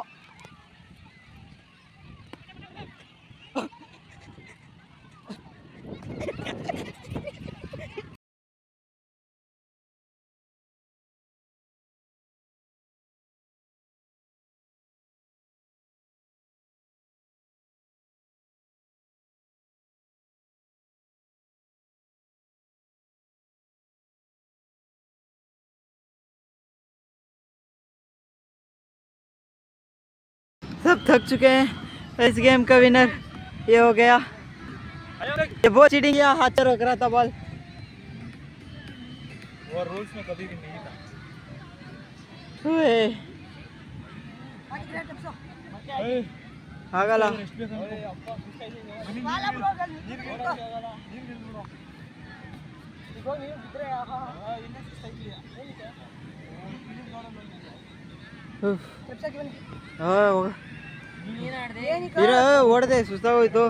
सब थक चुके हैं इस गेम का विनर ये हो गया ये बहुत चीटिंग किया हाथ से रोक रहा था बॉल वो रूल्स में कभी भी नहीं था ಆಗಲ್ಲ ಓಡದೆ ಸುಸ್ತಾಗೋಯ್ತು.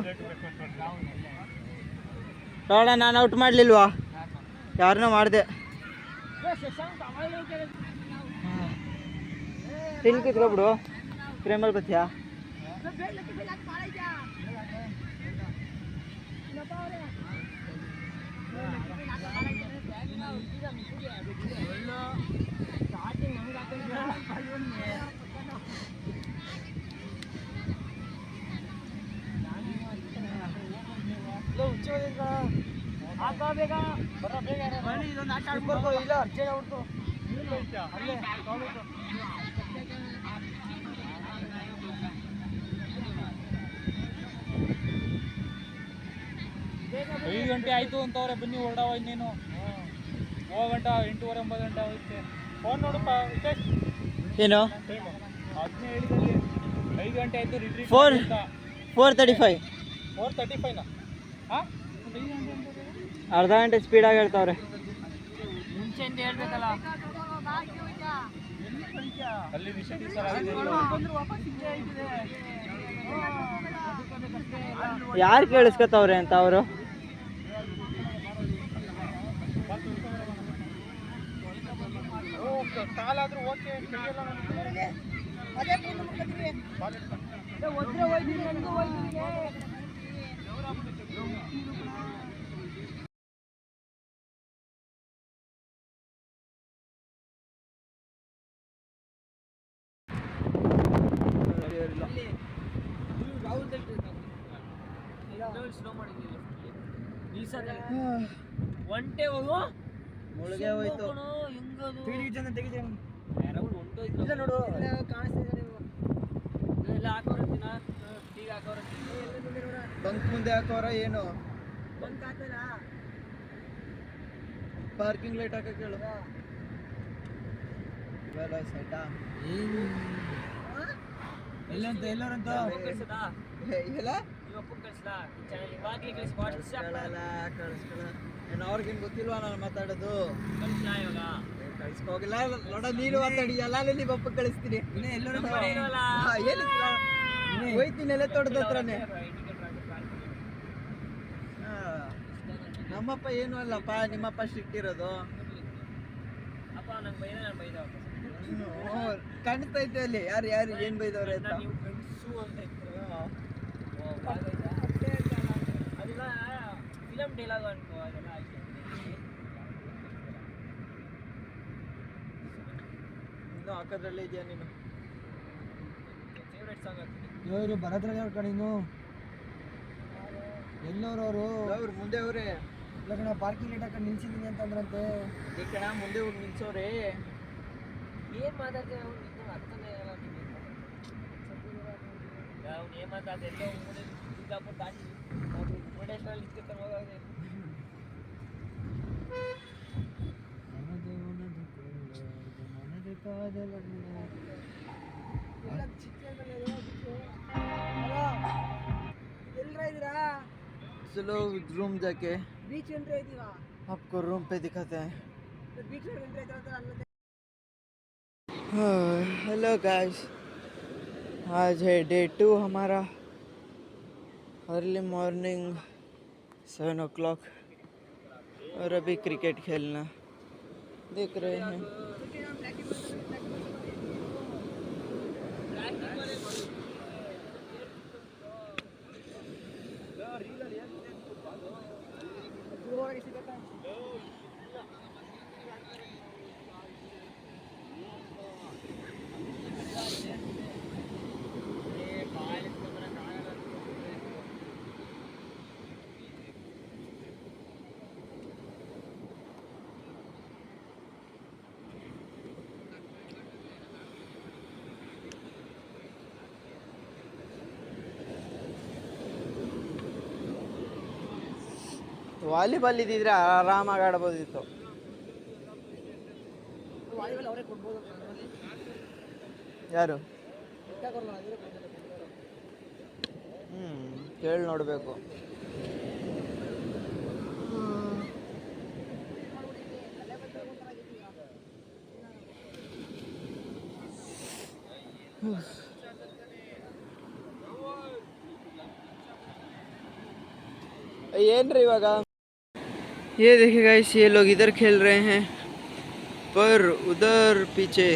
ನೋಡ ನಾನು ಔಟ್ ಮಾಡ್ಲಿಲ್ವಾ, ಯಾರನ್ನ ಮಾಡಿದೆ. ತಿನ್ ಕಿತ್ಕೊಬಿಡು, ಪ್ರೇಮಲ್ ಬತ್ತೀಯಾ? ಐದು ಗಂಟೆ ಆಯ್ತು ಅಂತವ್ರೆ, ಬನ್ನಿ ಹೊರಡವ ಇನ್ನೇನು. ಹೋಗಂಟ 8:30 9 ಗಂಟೆ ಆಗುತ್ತೆ. ಫೋನ್ ನೋಡಪ್ಪ ವಿಶೇಷ್. ಏನು ಅದನ್ನೇ ಹೇಳಿದಲ್ಲಿ 5 ಗಂಟೆ ಆಯ್ತು ರಿಟ್ರೀಟ್ 4:35. 4:35ನಾ? ಹಾಂ, ಅರ್ಧ ಗಂಟೆ ಸ್ಪೀಡಾಗಿ ಹೇಳ್ತಾವ್ರೆ. ಮುಂಚೆಯಿಂದ ಹೇಳ್ಬೇಕಲ್ಲ. ಅಲ್ಲಿ ವಿಷಯ ಸರ್ ಆಗಿದೆ. ಯಾರು ಕೇಳಿಸ್ಕೊತಾವ್ರೆ ಅಂತ ಅವರು. ಕಾಲಾದ್ರೂ ಓಕೆ ಕೈಯೆಲ್ಲ ಸ್ಲೋ ಮಾಡಿದ್ದೀವಿ ಈ ಸಲ ಒಂಟೆ ಹೋಗು ಮುಳುಗೆ ಹೋಯ್ತು. ನೋಡು ಕಾಣಿಸ್ತಿದೆ. ಎಲ್ಲ ಹಾಕೋರತ್ತಿನ ಟೀಗೆ ಹಾಕೋರತ್ತಿನ ಬಂಕ್ ಮುಂದೆ ಹಾಕೋರ ಏನು? ಬಂಕ್ ಹಾಕಲ್ಲ, ಪಾರ್ಕಿಂಗ್ ಲೈಟ್ ಹಾಕಕ್ಕೆ ಹೇಳು. ಇವೆಲ್ಲ ಸೈಟಾ ಎಲ್ಲಂತ ಎಲ್ಲರಂತ ಕಳ್ಸದಾ ಇಲ್ಲ ನೀವು ಅಪ್ಪು ಕಳ್ಸಲಾ ಚಾನಲ್ ಇವಾಗಲೇ ಕಳಿಸಿ ವಾಟ್ಸಪ್ ಕಳಿಸ್ಕೊಳ. ಏನು ಅವ್ರಿಗೇನು ಗೊತ್ತಿಲ್ವಾ ನಾನು ಮಾತಾಡೋದು? ಕಳಿಸ್ಲಾ ಇವಾಗ ಕಳಿಸ್ಕೋಗಿಲ್ಲ ನೋಡ, ನೀನು ಮಾತಾಡಿ ಎಲ್ಲ ನಿಮ್ಮ ಅಪ್ಪ ಕಳಿಸ್ತೀನಿ. ಎಲ್ಲರೂ ಇರೋಲ್ಲ. ಹೋಯ್ತೀನಿ ಎಲ್ಲ ತೋಟದ ಹತ್ರನೇ. ನಮ್ಮಪ್ಪ ಏನು ಅಲ್ಲಪ್ಪ, ನಿಮ್ಮಪ್ಪ ಸ್ಟ್ರಿಕ್ಟ್ ಇರೋದು. ಅಪ್ಪ ನಂಗೆ ಬೈದ ನಾನು ಬೈದ ಕಾಣಿಸ್ತೈತೆ ಅಲ್ಲಿ ಯಾರು ಯಾರು ಏನು ಬೈದವ್ರೆ ಅಂತ. ನೀವು ಗಂಡಸು ಅಂತ ಅದೆಲ್ಲ ಫಿಲಮ್ ಡೈಲಾಗ್ ಅನ್ಕೋ, ಅದೆಲ್ಲ ಆಯ್ತು. ಇನ್ನೂ ಹಾಕೋದ್ರಲ್ಲೇ ಇದೆಯಾ ನೀನು? ಫೇವ್ರೆಟ್ ಸಾಂಗ್ ಆಗ್ತದೆ. ಇವರು ಬರದ್ರಾಗ ಅವ್ರ ಕಡೆ ಇನ್ನು ಎಲ್ಲೋರವರು ಅವ್ರು ಮುಂದೆ ಅವರೇ ಇಲ್ಲ ಕಣ, ಪಾರ್ಕಿಂಗ್ ಲೈಟ್ ಹಾಕೊಂಡು ನಿಲ್ಸಿದ್ದೀನಿ ಅಂತಂದ್ರಂತೆ. ಈ ಕಣ ಮುಂದೆ ಹೋಗಿ ನಿಲ್ಸೋರೆ. ಏನು ಮಾತಾಡ್ತೇವೆ ಅವ್ನು ಇನ್ನೂ ಅರ್ಥನೇ ಆಗಲ್ಲ. ಅವ್ನು ಏನು ಮಾತಾಡ್ದೆ ಎಲ್ಲ ಸಿಂಗಾಪುರ್ ದಾಟಿ ಮುರುಡೇಶ್ವರಲ್ಲಿ ನಿಂತ್ಕೊಂಡು ಹೋಗೋದೆ. ಎಲ್ಲರ ಇದ್ದೀರಾ? चलो रूम जाके ಬೀಚ್ ಎಂಟ್ರಿ ಇದೀವಾ? आपको रूम पे दिखाते हैं. ಬೀಚ್ ಎಂಟ್ರಿ ಆಯ್ತು ಅಲ್ಲದೆ. हेलो गाइस, आज है डे 2 हमारा. अर्ली मॉर्निंग 7 o'clock और अभी क्रिकेट खेलना देख रहे हैं. ವಾಲಿಬಾಲ್ ಇದ್ದಿದ್ರೆ ಆರಾಮಾಗಿ ಆಡ್ಬೋದಿತ್ತು. ವಾಲಿಬಾಲ್ ಅವರೇ ಕೊಡ್ಬೋದು. ಯಾರು? ಕೇಳಿ ನೋಡಬೇಕು. ಏನ್ರಿ ಇವಾಗ ये देखिए गाइस ये लोग इधर खेल रहे हैं पर उधर पीछे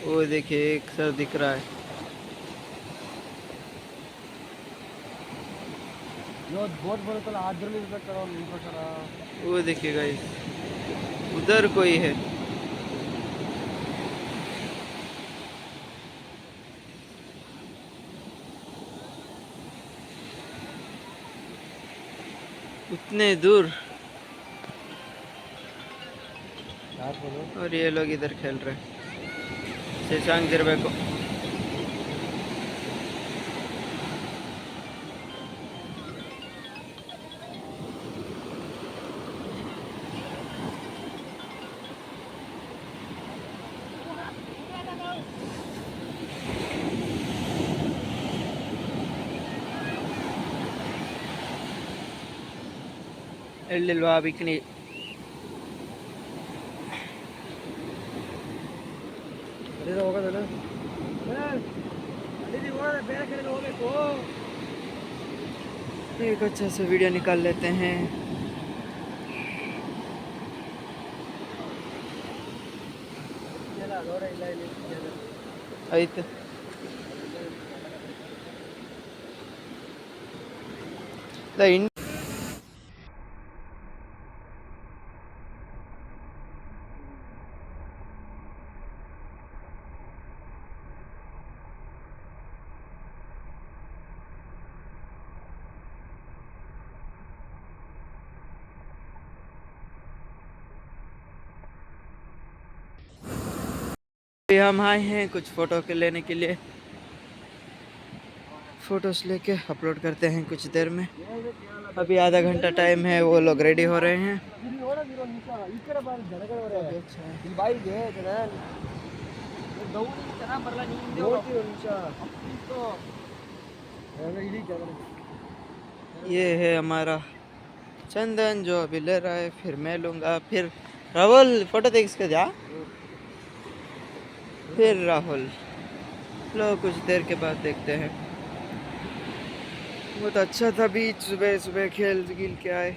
वो देखिए एक सर दिख रहा है ಬೋಟ್ ಬರುತ್ತಲ್ಲ ಅದ್ರಲ್ಲಿ ಇರ್ಬೇಕಲ್ಲ ನಿಮ್ಮ ಪ್ರಕಾರ वो देखिए गाइस उधर कोई है उतने दूर और ये लोग इधर खेल रहे हैं शशांक गिरಬೇಕು ಎಳ್ಳಿಲ್ವಾ ಬಿಕ್ನಿ ಹೋಗೋದಲ್ಲ ಬೇರೆ ಕಡೆ ಹೋಗ್ಬೇಕು एक अच्छा सा वीडियो निकाल लेते हैं ನೋಡ ಇಲ್ಲ ಇಲ್ಲಿ ಆಯ್ತು अभी हम आए हैं कुछ फ़ोटो के लेने के लिए फ़ोटोज़ लेके अपलोड करते हैं कुछ देर में अभी आधा घंटा टाइम है वो लोग रेडी हो रहे हैं ಇಲ್ಲಿ ನೋಡೋದಿರೋ ನಿಮಿಷ ಈ ಕಡೆ ಬಾರಿ ಜನಗಳವರೇ ಇಲ್ಲಿ ಬಾಯಿಗೆ ಜನ ಗೌರಿ ಚೆನ್ನಾಗಿ ಬರಲ್ಲ ನೀವು ನೋಡ್ತೀವಿ ಒಂದು ನಿಮಿಷ ಇಡೀ ಜನ ये है हमारा चंदन जो अभी ले रहा है फिर मैं लूँगा फिर राहुल फ़ोटो देख इसका जा फिर राहुल लो कुछ देर के बाद देखते हैं बहुत अच्छा था बीच सुबह सुबह खेल गिल के आए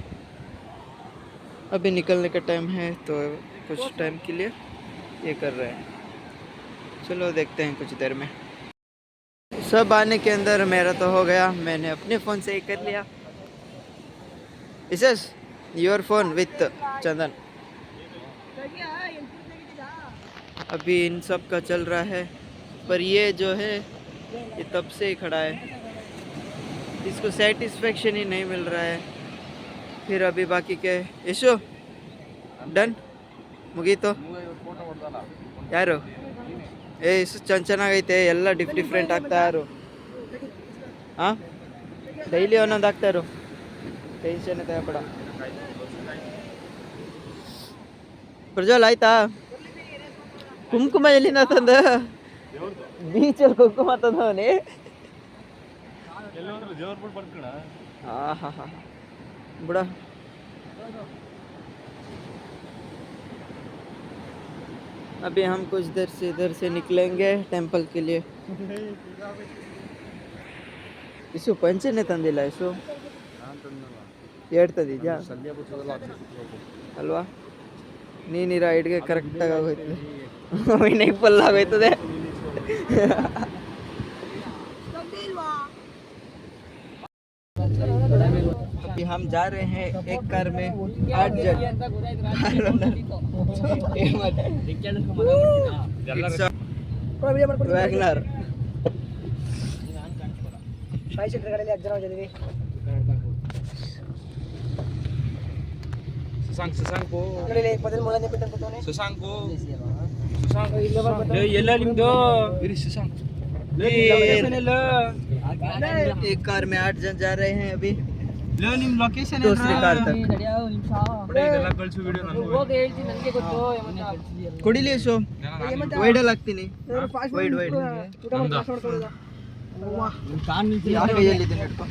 अभी निकलने का टाइम है तो कुछ टाइम के लिए ये कर रहे हैं चलो देखते हैं कुछ देर में सब आने के अंदर मेरा तो हो गया मैंने अपने फ़ोन से ही कर लिया इस योर फ़ोन विथ चंदन अभी इन सब का चल रहा है पर ये जो है ये तब से ही खड़ा है इसको सेटिस्फेक्शन ही नहीं मिल रहा है फिर अभी बाकी के यशो डन ಮುಗೀತು ಯಾರು ಎಷ್ಟು ಚೆನ್ನಾಗೈತೆ ಎಲ್ಲ ಡಿಫ್ರೆಂಟ್ ಆಗ್ತಾ ಯಾರು ಹಾಂ ಡೈಲಿ ಒಂದೊಂದು ಆಗ್ತಾರು ಟೆನ್ಷನ್ ತಗೋಬೇಡ ಪ್ರಜ್ವಲ್ ಆಯ್ತಾ ಕುಂಕುಮ ಎಲ್ಲಿಂದ ತಂದ ಬೀಚಲ್ಲಿ ಕುಂಕುಮ ತಂದವನೇ हाँ हाँ हाँ बुढ़ा अभी हम कुछ देर से इधर से निकलेंगे टेंपल के लिए इसु पंचने ತಂದಿಲ್ಲ ಇಸು ಹೇಳ್ತದಿದ್ಯಾ ಅಲ್ವಾ ನೀನಿರ ಐಡ್ಗೆ ಕರೆಕ್ಟಾಗಿ ಆಗೋಯ್ತದೆ ಮೈನಾಗ ಫುಲ್ ಆಗೋಯ್ತದೆ अभी हम जा रहे हैं एक कार में 8 जन ವ್ಯಾಗ್ನರ್ ಫೈವ್ ಸೀಟರ್ ಗಾಡಿಯಲ್ಲಿ 10 ಜನ ಹೋಗಿದ್ದೀವಿ ನೋಡಿ ಪದಲ್ ಮೊಳನೆ ಬಿಟ್ಟು ಅಂತಾನೆ ಎಲ್ಲ ನಿಮ್ದು एक कार में 8 जन जा रहे हैं अभी दूसरी कार तक ಕುಡಿಲಿ ಸೋ ವೈಡಲ್ ಹಾಕ್ತೀನಿ ವೈಡ್ ವೈಡ್ ಯಾರ ಕೈಯಲ್ಲಿ ಇದೆ ನೆಟ್ಕೊ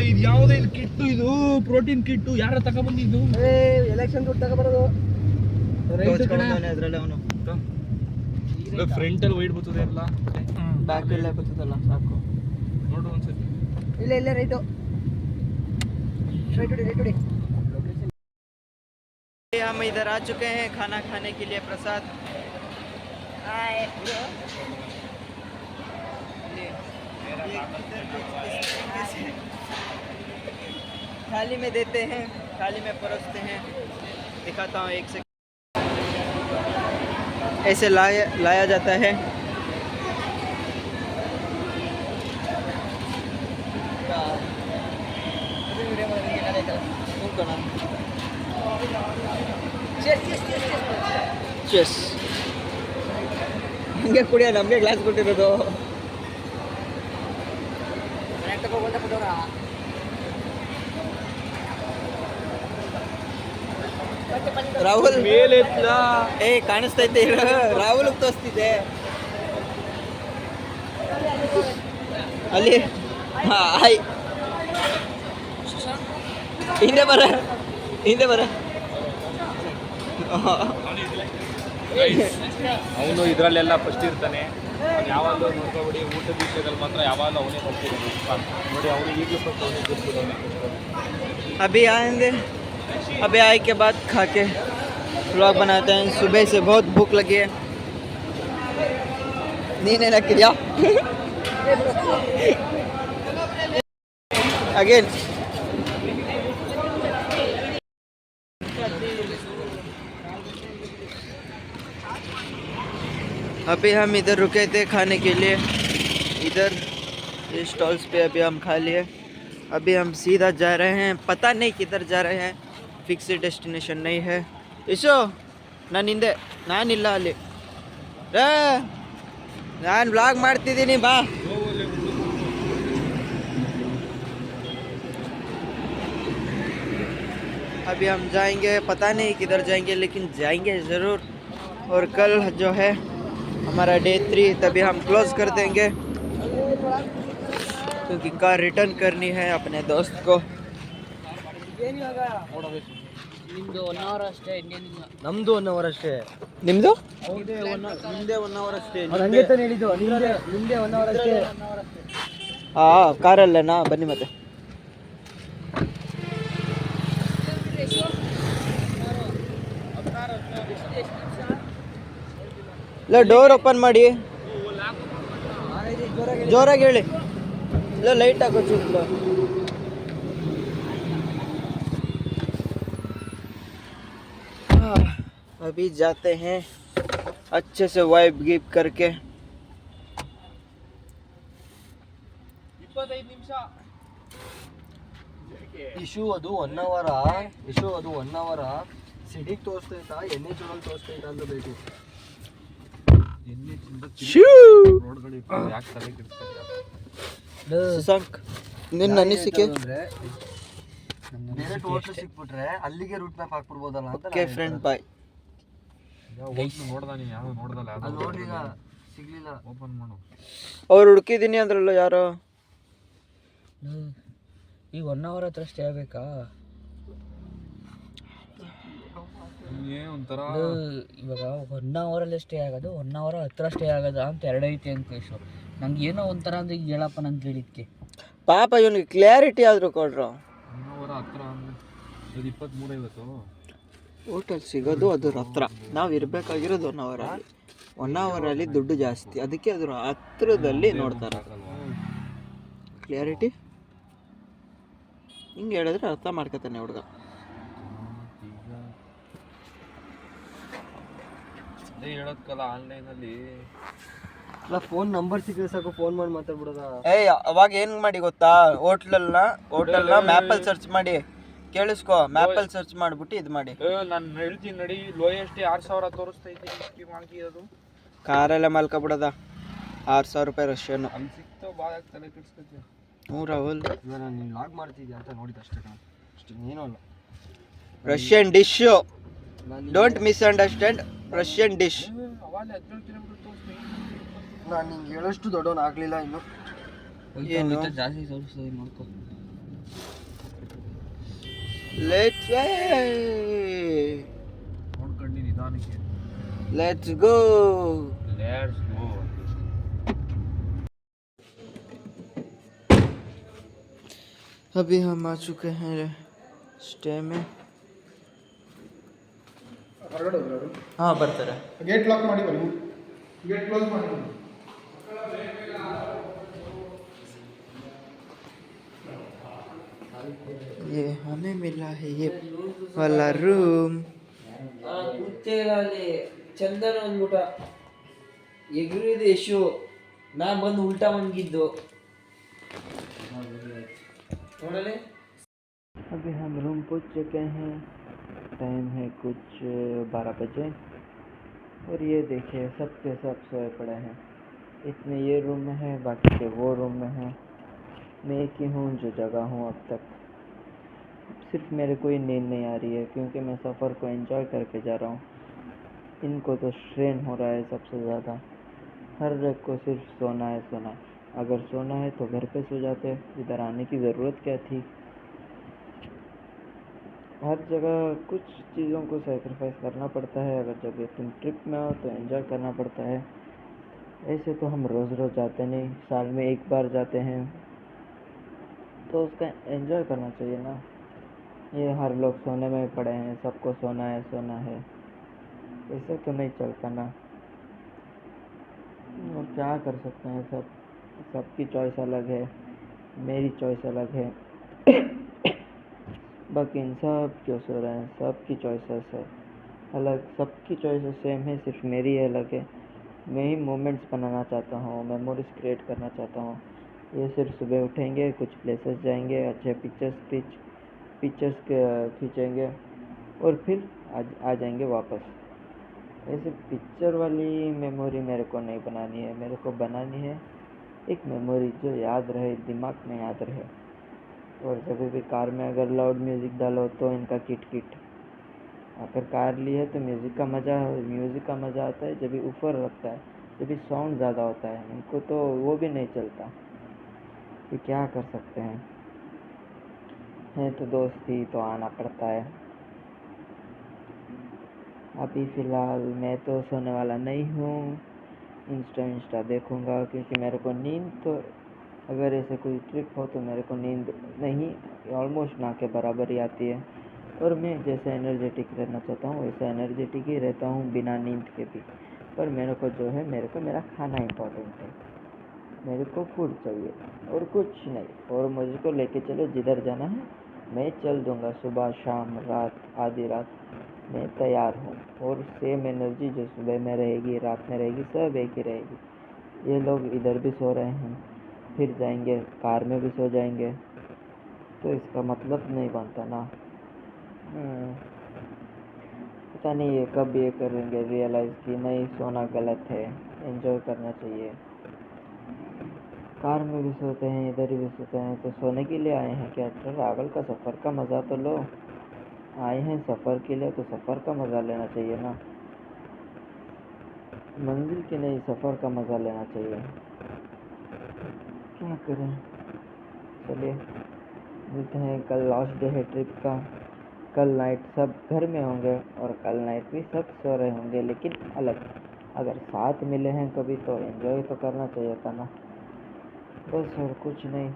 ಇದು ಯಾವುದೇ ಇದು ಕಿಟ್ಟು, ಇದು ಪ್ರೋಟೀನ್ ಕಿಟ್ಟು ಯಾರ ತಗೊಬಂದಿದ್ದು? ಎಲೆಕ್ಷನ್ ದುಡ್ಡು ತಗೊಬರೋದು ಅದ್ರಲ್ಲಿ ಅವನು ಫ್ರಂಟ್ ಅಲ್ಲಿ ವೈಟ್ ಬರ್ತದೆ ಎಲ್ಲ, ಬ್ಯಾಕ್ ಎಲ್ಲ ಬರ್ತದಲ್ಲ ಸಾಕು. ನೋಡು ಒಂದ್ಸತಿ. ಇಲ್ಲೇ ರೈಟು ರೈಟ್ हम इधर आ चुके हैं खाना खाने के लिए। प्रसाद थाली में देते हैं, थाली में परोसते हैं। दिखाता हूँ एक से, ऐसे लाया जाता है। ಚೆಸ್ ಹಿಂಗೆ ಕುಡಿಯ ನಮಗೆ ಗ್ಲಾಸ್ ಕೊಟ್ಟಿರೋದು. ರಾಹುಲ್ ಮೇಲೆ ಏ ಕಾಣಿಸ್ತೈತೆ ರಾಹುಲ್ ತೋರಿಸ್ತಿದ್ದೆ ಅಲ್ಲಿ. ಹಾ ಹಾಯ್, ಹಿಂದೆ ಬರ ಅವನು ಇದರಲ್ಲೆಲ್ಲ ಫಸ್ಟ್ ಇರ್ತಾನೆ. ಯಾವಾಗಲೂ ನೋಡ್ಕೊಬಿಡಿ, ಊಟದ ವಿಷಯದಲ್ಲಿ ಮಾತ್ರ ಯಾವಾಗಲೂ ಅವನೇ ಬರ್ತಿದ್ದಾನೆ ನೋಡಿ. ಅವನು ಈಗಲೂ ಫಸ್ಟ್ ಅವನೇ ಗೊತ್ತಿದ್ದಾನೆ. अभी आएंगे, अभी आए के बाद खा के व्लॉग बनाते हैं। सुबह से बहुत भूख लगी है। नीने लग अगेन अभी हम इधर रुके थे खाने के लिए। इधर ये स्टॉल्स पे अभी हम खा लिए। अभी हम सीधा जा रहे हैं, पता नहीं किधर जा रहे हैं, फिक्स डेस्टिनेशन नहीं है। इसो ನಾನಿಲ್ಲ ಅಲ್ಲಿ, ನಾನು ವ್ಲಾಗ್ ಮಾಡ್ತಿದ್ದೀನಿ ಬಾ. अभी हम जाएंगे, पता नहीं किधर जाएंगे, लेकिन जाएंगे ज़रूर। और कल जो है हमारा डे 3, तभी हम क्लोज कर देंगे क्योंकि कार रिटर्न करनी है अपने दोस्त को। ನಿಮ್ದು 1 ಅವರ್ ಅಷ್ಟೇ, ಇನ್ನೇನಿಲ್ಲ. ನಮ್ದು 1 ಅವರ್ ಅಷ್ಟೇ. ನಿಮ್ದು ನಿಮ್ದೆ 1 ಅವರ್ ಅಷ್ಟೇ. ಹಂಗೆ ತಾನೇ ಹೇಳಿದ್ದು, ನಿಮ್ದೆ 1 ಅವರ್ ಅಷ್ಟೇ. ಕಾರಲ್ಲೇನಾ? ಬನ್ನಿ ಮತ್ತೆ. ಇಲ್ಲ ಡೋರ್ ಓಪನ್ ಮಾಡಿ, ಜೋರಾಗಿ ಹೇಳಿ. ಇಲ್ಲ ಲೈಟ್ ಹಾಕೋ ಚೂರು. अभी जाते हैं अच्छे से वाइब गिप करके। 25 ನಿಮಿಷ ಇಶ್ಯೂ ಅದು 1 ಅವರ, ಇಶ್ಯೂ ಅದು 1 ಅವರ ಸಿಟಿಗೆ ತೋರಿಸ್ತೈತಾ, ಎಣ್ಣೆ ಚೂರಲ್ಲಿ ತೋರಿಸ್ತೈತಾ ಅಂತ ಬೇಕು. ರೋಡ್ಗಳು ಯಾಕೆ ತಲೆ ಕೆಡಿಸ್ತಾರೆ? ಶಶಾಂಕ್, ನಿನ್ನ ಅನಿಸಿಕೆ? ಬೇರೆ ಟೋಟಲ್ ಸಿಕ್ಬಿಟ್ರೆ ಅಲ್ಲಿಗೆ ರೂಟ್ ಮ್ಯಾಪ್ ಹಾಕ್ಬಿಡ್ಬೋದಲ್ಲ ಅಂತ. ಓಕೆ ಫ್ರೆಂಡ್, ಬಾಯ್. ನೋಡ್ದ ನೀನು? ಯಾವ ನೋಡ್ದಲ್ಲ? ಅಲ್ಲಿ ನೋಡ್ರಿ, ಈಗ ಸಿಗ್ಲಿಲ್ಲ. ಓಪನ್ ಮಾಡು. ಅವ್ರು ಹುಡುಕಿದ್ದೀನಿ ಅಂದ್ರಲ್ಲ ಯಾರೋ. ಈ 1 ಅವರ್ ಹತ್ರ ಸ್ಟೇ ಆಗಬೇಕಾ? ಒಂಥರ ಇವಾಗ 1 ಅವರಲ್ಲಿ ಸ್ಟೇ ಆಗೋದು, 1 ಅವರ್ ಹತ್ರ ಸ್ಟೇ ಆಗೋದು ಅಂತ 2 ಐತಿ ಅಂತ ಕೇಸು. ನಂಗೆ ಏನೋ ಒಂಥರ ಅಂದ್ರೆ ಈಗ ಹೇಳಪ್ಪ ನಂಗೆ ಹೇಳಿದ್ಕೆ. ಪಾಪ ಇವನಿಗೆ ಕ್ಲಾರಿಟಿ ಆದರೂ ಕೊಡ್ರು. 1 ಅವರ್ ಹತ್ರ ಅಂದ್ರೆ 23:50. ಹೋಟೆಲ್ ಸಿಗೋದು ಅದ್ರ ಹತ್ರ, ನಾವು ಇರಬೇಕಾಗಿರೋದು 1 ಅವರಲ್ಲಿ. 1 ಅವರಲ್ಲಿ ದುಡ್ಡು ಜಾಸ್ತಿ, ಅದಕ್ಕೆ ಅದ್ರ ಹತ್ರದಲ್ಲಿ ನೋಡ್ತಾರೆ. ಕ್ಲಾರಿಟಿ ಹಿಂಗೆ ಹೇಳಿದ್ರೆ ಅರ್ಥ ಮಾಡ್ಕೊತಾನೆ ಹುಡುಗ. ಅದೇ ಹೇಳೋದ್ಕಲ್ಲ, ಆನ್ಲೈನಲ್ಲಿ ಅಲ್ಲ, ಫೋನ್ ನಂಬರ್ ಸಿಕ್ಕರೆ ಸಾಕು, ಫೋನ್ ಮಾಡಿ ಮಾತಾಡ್ಬಿಡೋದ. ಏಯ್ ಅವಾಗ ಏನು ಮಾಡಿ ಗೊತ್ತಾ, ಹೋಟೆಲ್ನ ಮ್ಯಾಪಲ್ಲಿ ಸರ್ಚ್ ಮಾಡಿ, ಕೇಳಿಸ್ಕೊ, ಮ್ಯಾಪಲ್ಲಿ ಸರ್ಚ್ ಮಾಡಿಬಿಟ್ಟು ಇದು ಮಾಡಿ. ನಾನು ಹೇಳ್ತೀನಿ ನಡಿ, ಲೋಯೆಸ್ಟ್ 6,000 ತೋರಿಸ್ತೈತಿ ಅದು. ಕಾರಲ್ಲೇ ಮಲ್ಕೊಬಿಡೋದ, 6,000 ರೂಪಾಯಿ ರಷ್ಯನು. ಅಲ್ಲಿ ಸಿಕ್ತಾವ, ಬಾಯಾಗ ತಲೆ ಕೆಡಿಸ್ಕೊತೀವಿ. ಹ್ಞೂ ರಾಹುಲ್, ಇವಾಗ ನಾನು ನೀನು ಲಾಗ್ ಮಾಡ್ತಿದ್ಯಾ ಅಂತ ನೋಡಿದ್ದು ಅಷ್ಟೇ ಕಣ, ಅಷ್ಟೇ, ಏನೂ ಅಲ್ಲ. Russian dish, don't misunderstand, Russian dish. ಅವಾಗ 17 ಕಿಲೋಮೀಟರ್ ತೋರಿಸ್ತೀನಿ. ನಾನು ನಿಂಗೆ ಹೇಳೋಷ್ಟು ದೊಡ್ಡವನು ಆಗಲಿಲ್ಲ ಇನ್ನು. ಏನು ಜಾಸ್ತಿ ತೋರಿಸ್ತದೆ ನೋಡ್ಕೊ. Let's ನೋಡ್ಕೊಂಡು ನಿಧಾನಕ್ಕೆ. let's go. Let's go. अभी हम आ चुके हैं स्टे में. हाँ ಬರ್ತಾರೆ. ಗೇಟ್ ಲಾಕ್ ಮಾಡಿ ಬನ್ನಿ, ಗೇಟ್ ಕ್ಲೋಸ್ ಮಾಡಿ ಬನ್ನಿ. ये हमें मिला है ये वाला रूम. ಕೂತೇರ ಅಲ್ಲಿ ಚಂದನ ಅಂದ್ಬಿಟ್ಟ ಎಗ್ರಿದೆ ಯಶು, ನಾ ಬಂದು ಉಲ್ಟಾ ಮನ್ಗಿದ್ದು ನೋಡಲೆ. अभी हम रूम पहुंच चुके हैं. टाइम है कुछ 12 बजे और ये देखिए सब के सब सोए पड़े हैं. इसमें ये रूम में है, बाकी के वो रूम में है. मैं एक ही हूँ जो जगह हूँ अब तक. सिर्फ मेरे को ही नींद नहीं आ रही है क्योंकि मैं सफ़र को एंजॉय करके जा रहा हूँ. इनको तो स्ट्रेन हो रहा है सबसे ज़्यादा. हर एक को सिर्फ सोना है सोना है. अगर सोना है तो घर पे सो जाते, इधर आने की ज़रूरत क्या थी. हर जगह कुछ चीज़ों को सेक्रीफाइस करना पड़ता है. अगर जब तुम ट्रिप में हो तो एंजॉय करना पड़ता है. ऐसे तो हम रोज़ रोज़ जाते नहीं, साल में एक बार जाते हैं तो उसका एंजॉय करना चाहिए ना. ये हर लोग सोने में पड़े हैं, सबको सोना है. ऐसे तो नहीं चलता ना. और क्या कर सकते हैं, सबकी चॉइस अलग है, मेरी चॉइस अलग है. बाकी इन सब क्यों सो रहे हैं, सबकी चॉइसेस है अलग, सबकी चॉइसेस सेम है, सिर्फ मेरी अलग है. मैं ही मोमेंट्स बनाना चाहता हूँ, मेमोरीज क्रिएट करना चाहता हूँ. ये सिर्फ सुबह उठेंगे, कुछ प्लेसेस जाएंगे, अच्छे पिक्चर्स खींचेंगे और फिर आ जाएंगे वापस. ऐसे पिक्चर वाली मेमोरी मेरे को नहीं बनानी है. मेरे को बनानी है एक मेमोरी जो याद रहे, दिमाग में याद रहे. और जब भी कार में अगर लाउड म्यूज़िक डालो तो इनका किट. अगर कार ली है तो म्यूज़िक का मज़ा आता है जब भी ऊपर रखता है, जब भी साउंड ज़्यादा होता है. इनको तो वो भी नहीं चलता. कि क्या कर सकते हैं, है तो दोस्ती तो आना पड़ता है. अभी फ़िलहाल मैं तो सोने वाला नहीं हूँ. इंस्टा देखूँगा क्योंकि मेरे को नींद तो, अगर ऐसे कोई ट्रिप हो तो मेरे को नींद नहीं, ऑलमोस्ट ना के बराबर ही आती है. और मैं जैसे एनर्जेटिक रहना चाहता हूँ वैसा एनर्जेटिक ही रहता हूँ बिना नींद के भी. पर मेरे को जो है, मेरे को मेरा खाना इम्पोर्टेंट है. मेरे को फूड चाहिए और कुछ नहीं. और मुझको लेके चलो जिधर जाना है, मैं चल दूँगा. सुबह शाम रात आधी रात मैं तैयार हूँ. और सेम एनर्जी जो सुबह में रहेगी, रात में रहेगी, सब एक ही रहेगी. ये लोग इधर भी सो रहे हैं, फिर जाएंगे कार में भी सो जाएंगे, तो इसका मतलब नहीं बनता ना. पता नहीं ये कब ये करेंगे रियलाइज़ कि नहीं, सोना गलत है, एंजॉय करना चाहिए. कार में भी सोते हैं, इधर भी सोते हैं, तो सोने के लिए आए हैं क्या? ट्रैवल का सफ़र का मज़ा तो लो. आए हैं सफ़र के लिए तो सफ़र का मज़ा लेना चाहिए ना. मंजिल के नहीं, सफ़र का मज़ा लेना चाहिए. क्या करें, चलिए मिलते हैं. कल लास्ट डे है ट्रिप का. कल नाइट सब घर में होंगे और कल नाइट भी सब सो रहे होंगे, लेकिन अलग. अगर साथ मिले हैं कभी तो एंजॉय तो करना चाहिए था ना. बस और कुछ नहीं.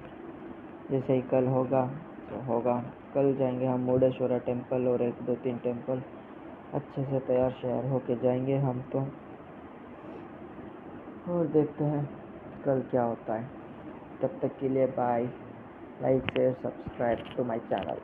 जैसे ही कल होगा तो होगा. कल जाएंगे हम मुर्डेश्वरा टेम्पल और 1-2-3 टेम्पल. अच्छे से तैयार शहर होके जाएंगे हम तो. और देखते हैं कल क्या होता है. तब तक के लिए bye. Like share subscribe to my channel.